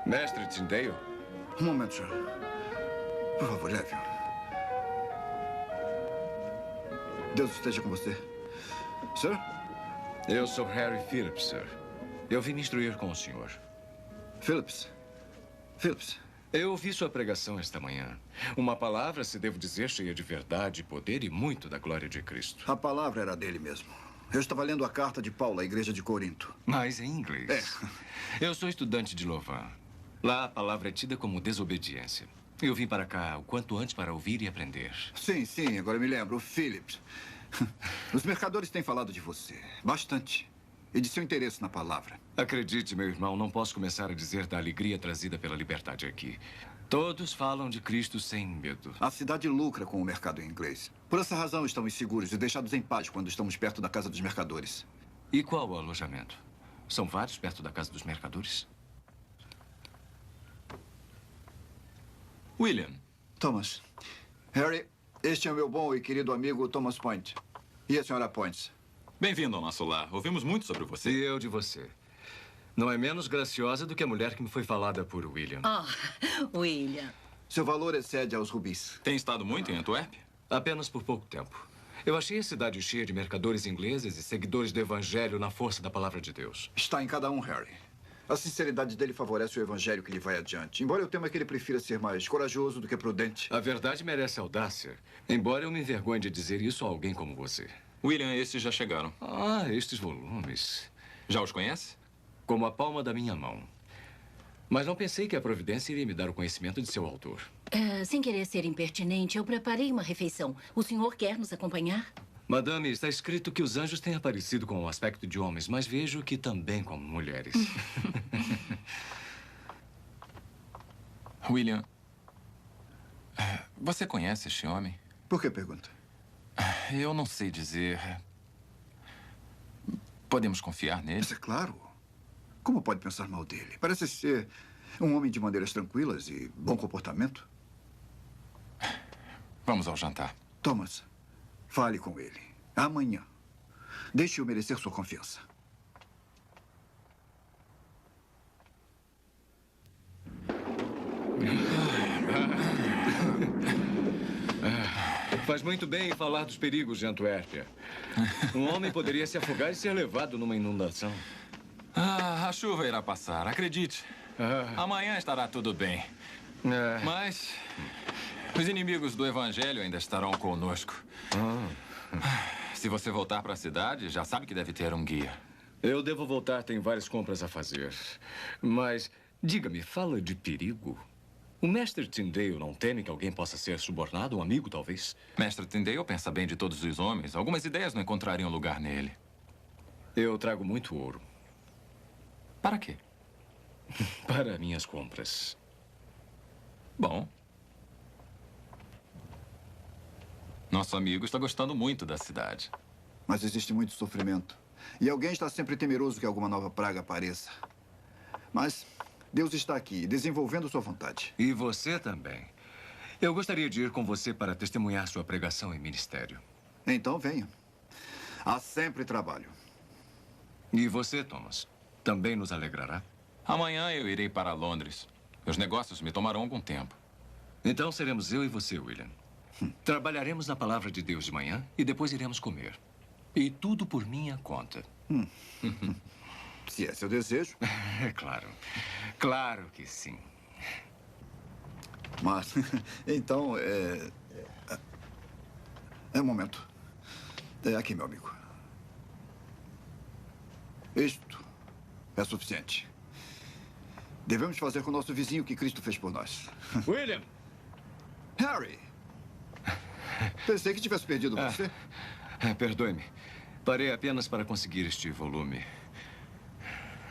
Mestre Tyndale? Um momento, senhor. Por favor, leve-o. Deus esteja com você. Sir? Eu sou Harry Phillips, sir. Eu vim me instruir com o senhor. Phillips? Phillips? Eu ouvi sua pregação esta manhã. Uma palavra, se devo dizer, cheia de verdade, poder e muito da glória de Cristo. A palavra era dele mesmo. Eu estava lendo a carta de Paulo à igreja de Corinto. Mas em inglês. Eu sou estudante de Louvain. Lá a palavra é tida como desobediência. Eu vim para cá o quanto antes para ouvir e aprender. Sim, agora me lembro. O Phillips. Os mercadores têm falado de você. Bastante. E de seu interesse na palavra. Acredite, meu irmão, não posso começar a dizer da alegria trazida pela liberdade aqui. Todos falam de Cristo sem medo. A cidade lucra com o mercado inglês. Por essa razão estamos seguros e deixados em paz quando estamos perto da casa dos mercadores. E qual o alojamento? São vários perto da casa dos mercadores? William. Thomas. Harry, este é o meu bom e querido amigo Thomas Point. E a senhora Points. Bem-vindo ao nosso lar. Ouvimos muito sobre você. E eu de você. Não é menos graciosa do que a mulher que me foi falada por William. William. Seu valor excede aos rubis. Tem estado muito em Antuérpia? Apenas por pouco tempo. Eu achei a cidade cheia de mercadores ingleses e seguidores do Evangelho na força da palavra de Deus. Está em cada um, Harry. A sinceridade dele favorece o Evangelho que lhe vai adiante. Embora eu tema que ele prefira ser mais corajoso do que prudente. A verdade merece audácia. Embora eu me envergonhe de dizer isso a alguém como você. William, estes já chegaram. Estes volumes. Já os conhece? Como a palma da minha mão. Mas não pensei que a providência iria me dar o conhecimento de seu autor. Sem querer ser impertinente, eu preparei uma refeição. O senhor quer nos acompanhar? Madame, está escrito que os anjos têm aparecido com o aspecto de homens, mas vejo que também como mulheres. William, você conhece este homem? Por que pergunta? Eu não sei dizer. Podemos confiar nele? Mas é claro. Como pode pensar mal dele? Parece ser um homem de maneiras tranquilas e bom comportamento. Vamos ao jantar. Thomas, fale com ele. Amanhã. Deixe-o merecer sua confiança. Faz muito bem falar dos perigos de Antuérpia. Um homem poderia se afogar e ser levado numa inundação. A chuva irá passar, acredite. Amanhã estará tudo bem. Mas os inimigos do Evangelho ainda estarão conosco. Se você voltar para a cidade, já sabe que deve ter um guia. Eu devo voltar, tenho várias compras a fazer. Mas, diga-me, fala de perigo? O mestre Tyndale não teme que alguém possa ser subornado? Um amigo, talvez? Mestre Tyndale pensa bem de todos os homens. Algumas ideias não encontrariam lugar nele. Eu trago muito ouro. Para quê? Para minhas compras. Bom. Nosso amigo está gostando muito da cidade. Mas existe muito sofrimento. E alguém está sempre temeroso que alguma nova praga apareça. Mas Deus está aqui, desenvolvendo sua vontade. E você também. Eu gostaria de ir com você para testemunhar sua pregação e ministério. Então venha. Há sempre trabalho. E você, Thomas, também nos alegrará? Amanhã eu irei para Londres. Os negócios me tomarão algum tempo. Então seremos eu e você, William. Trabalharemos na palavra de Deus de manhã e depois iremos comer. E tudo por minha conta. Se é seu desejo. É claro. Claro que sim. Mas, então, é um momento. É aqui, meu amigo. Isto é suficiente. Devemos fazer com o nosso vizinho o que Cristo fez por nós. William! Harry! Pensei que tivesse perdido você. Perdoe-me. Parei apenas para conseguir este volume.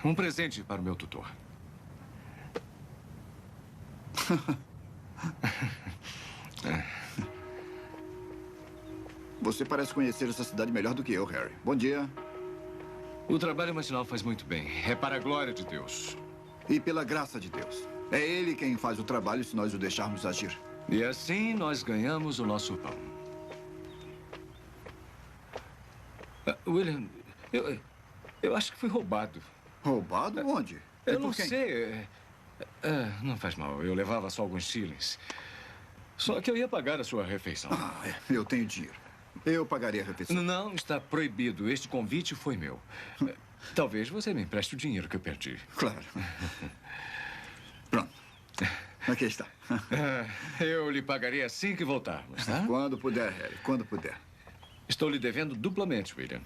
Um presente para o meu tutor. Você parece conhecer essa cidade melhor do que eu, Harry. Bom dia. O trabalho matinal faz muito bem. É para a glória de Deus. E pela graça de Deus. É Ele quem faz o trabalho se nós o deixarmos agir. E assim nós ganhamos o nosso pão. William, eu acho que fui roubado. Roubado? Onde? Eu não sei. Não faz mal. Eu levava só alguns shillings. Só que eu ia pagar a sua refeição. Eu tenho dinheiro. Eu pagarei a refeição. Não, está proibido. Este convite foi meu. Talvez você me empreste o dinheiro que eu perdi. Claro. Pronto. Aqui está. Eu lhe pagarei assim que voltarmos, tá? Quando puder, Harry. Quando puder. Estou lhe devendo duplamente, William.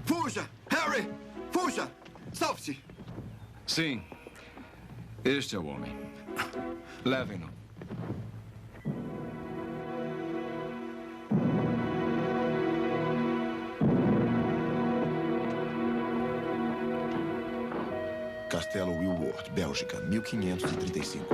Fuja! Harry! Fuja! Salve-se! Sim. Este é o homem. Levem-no. Castelo Wilworth, Bélgica, 1535.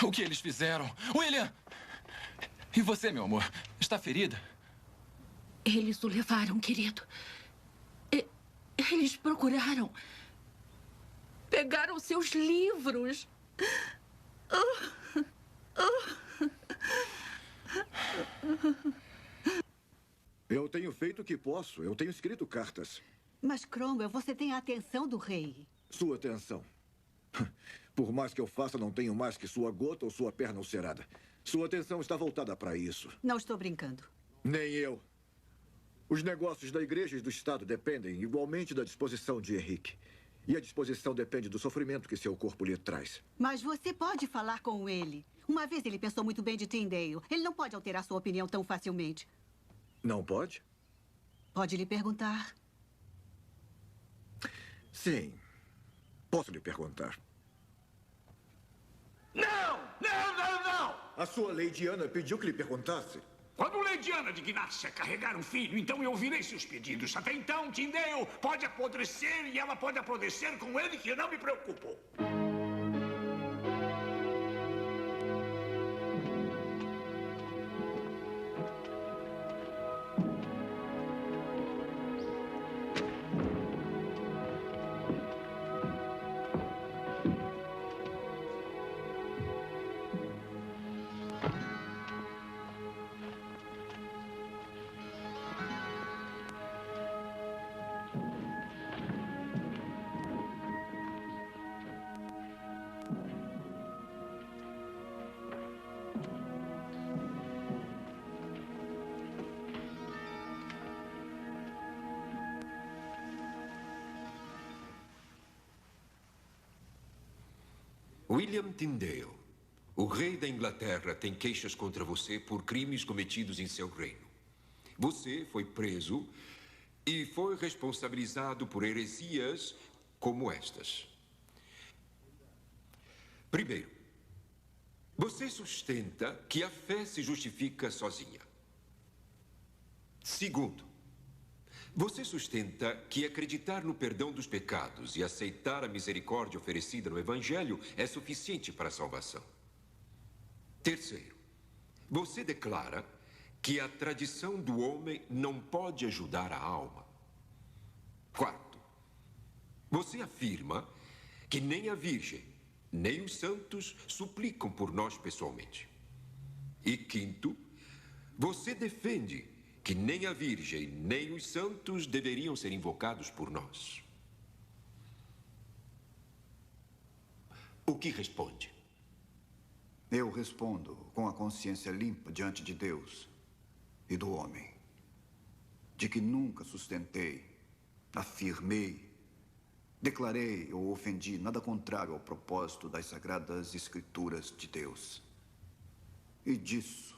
O que eles fizeram? William! E você, meu amor? Está ferida? Eles o levaram, querido. Eles procuraram. Pegaram seus livros. Eu tenho feito o que posso. Eu tenho escrito cartas. Mas, Cromwell, você tem a atenção do rei. Sua atenção. Por mais que eu faça, não tenho mais que sua gota ou sua perna ulcerada. Sua atenção está voltada para isso. Não estou brincando. Nem eu. Os negócios da igreja e do Estado dependem igualmente da disposição de Henrique. E a disposição depende do sofrimento que seu corpo lhe traz. Mas você pode falar com ele. Uma vez ele pensou muito bem de Tyndale. Ele não pode alterar sua opinião tão facilmente. Não pode? Pode lhe perguntar. Sim. Posso lhe perguntar? Não! Não, não, não! A sua Lady Ana pediu que lhe perguntasse. Quando Lady Ana de Gnácia carregar um filho, então eu ouvirei seus pedidos. Até então, Tyndale pode apodrecer e ela pode apodrecer com ele, que eu não me preocupo. William Tyndale, o rei da Inglaterra tem queixas contra você por crimes cometidos em seu reino. Você foi preso e foi responsabilizado por heresias como estas. Primeiro, você sustenta que a fé se justifica sozinha. Segundo, você sustenta que acreditar no perdão dos pecados e aceitar a misericórdia oferecida no Evangelho é suficiente para a salvação. Terceiro, você declara que a tradição do homem não pode ajudar a alma. Quarto, você afirma que nem a Virgem, nem os santos suplicam por nós pessoalmente. E quinto, você defende que nem a Virgem, nem os santos deveriam ser invocados por nós. O que responde? Eu respondo com a consciência limpa diante de Deus e do homem, de que nunca sustentei, afirmei, declarei ou ofendi nada contrário ao propósito das Sagradas Escrituras de Deus. E disso,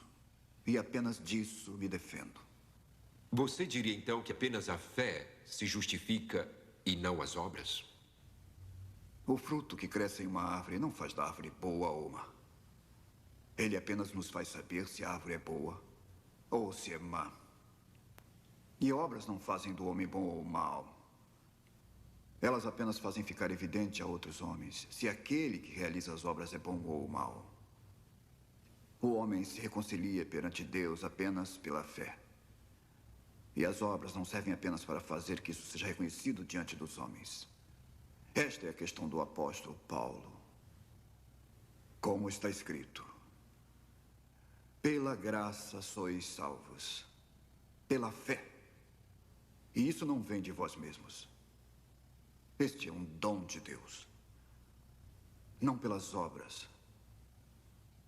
e apenas disso, me defendo. Você diria então que apenas a fé se justifica e não as obras? O fruto que cresce em uma árvore não faz da árvore boa ou má. Ele apenas nos faz saber se a árvore é boa ou se é má. E obras não fazem do homem bom ou mau. Elas apenas fazem ficar evidente a outros homens se aquele que realiza as obras é bom ou mau. O homem se reconcilia perante Deus apenas pela fé. E as obras não servem apenas para fazer que isso seja reconhecido diante dos homens. Esta é a questão do apóstolo Paulo. Como está escrito: pela graça sois salvos, pela fé. E isso não vem de vós mesmos. Este é um dom de Deus. Não pelas obras,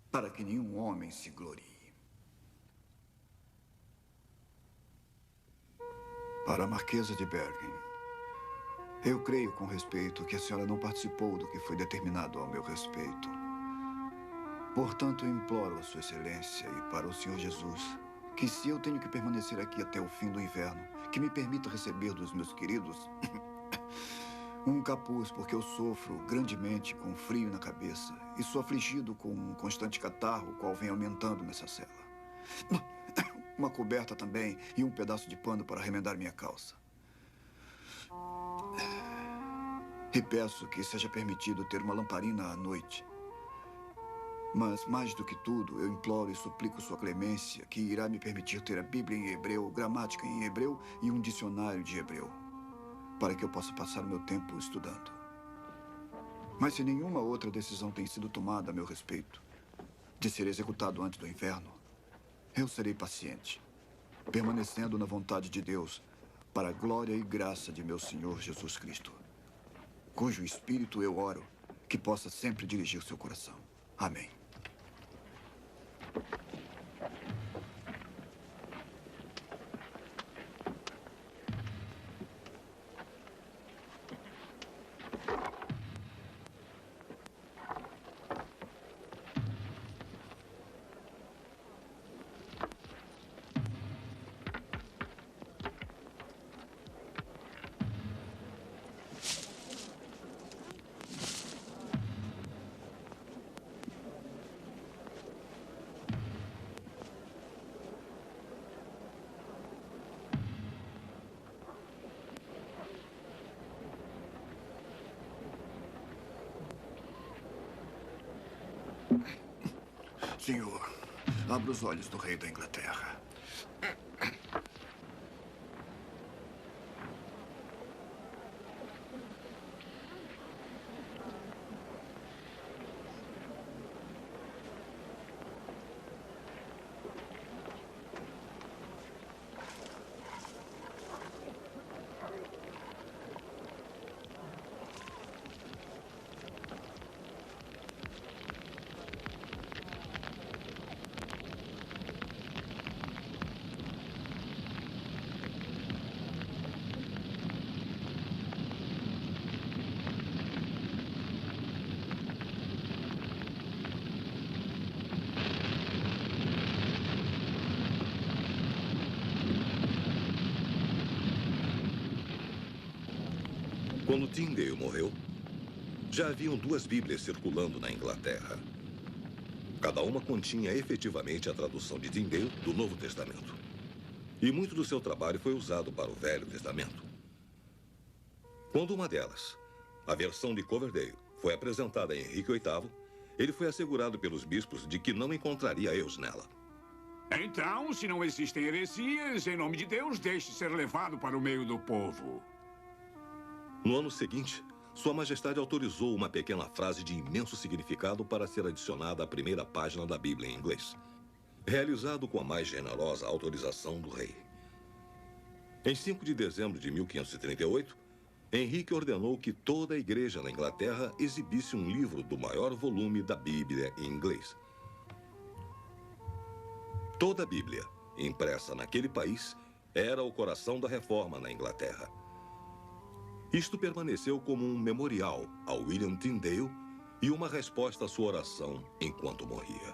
para que nenhum homem se glorie. Para a Marquesa de Bergen, eu creio com respeito que a senhora não participou do que foi determinado ao meu respeito. Portanto, eu imploro a Sua Excelência e para o Senhor Jesus que, se eu tenho que permanecer aqui até o fim do inverno, que me permita receber dos meus queridos um capuz, porque eu sofro grandemente com frio na cabeça e sou afligido com um constante catarro, o qual vem aumentando nessa cela. Uma coberta também e um pedaço de pano para remendar minha calça. E peço que seja permitido ter uma lamparina à noite. Mas, mais do que tudo, eu imploro e suplico sua clemência, que irá me permitir ter a Bíblia em hebreu, gramática em hebreu e um dicionário de hebreu, para que eu possa passar o meu tempo estudando. Mas se nenhuma outra decisão tem sido tomada a meu respeito, de ser executado antes do inverno, eu serei paciente, permanecendo na vontade de Deus, para a glória e graça de meu Senhor Jesus Cristo, cujo Espírito eu oro que possa sempre dirigir seu coração. Amém. Senhor, abra os olhos do rei da Inglaterra. Quando Tyndale morreu, já haviam 2 Bíblias circulando na Inglaterra. Cada uma continha efetivamente a tradução de Tyndale do Novo Testamento. E muito do seu trabalho foi usado para o Velho Testamento. Quando uma delas, a versão de Coverdale, foi apresentada a Henrique VIII, ele foi assegurado pelos bispos de que não encontraria erros nela. Então, se não existem heresias, em nome de Deus, deixe ser levado para o meio do povo. No ano seguinte, Sua Majestade autorizou uma pequena frase de imenso significado para ser adicionada à primeira página da Bíblia em inglês, realizado com a mais generosa autorização do rei. Em 5 de dezembro de 1538, Henrique ordenou que toda a igreja na Inglaterra exibisse um livro do maior volume da Bíblia em inglês. Toda a Bíblia, impressa naquele país, era o coração da reforma na Inglaterra. Isto permaneceu como um memorial ao William Tyndale e uma resposta à sua oração enquanto morria.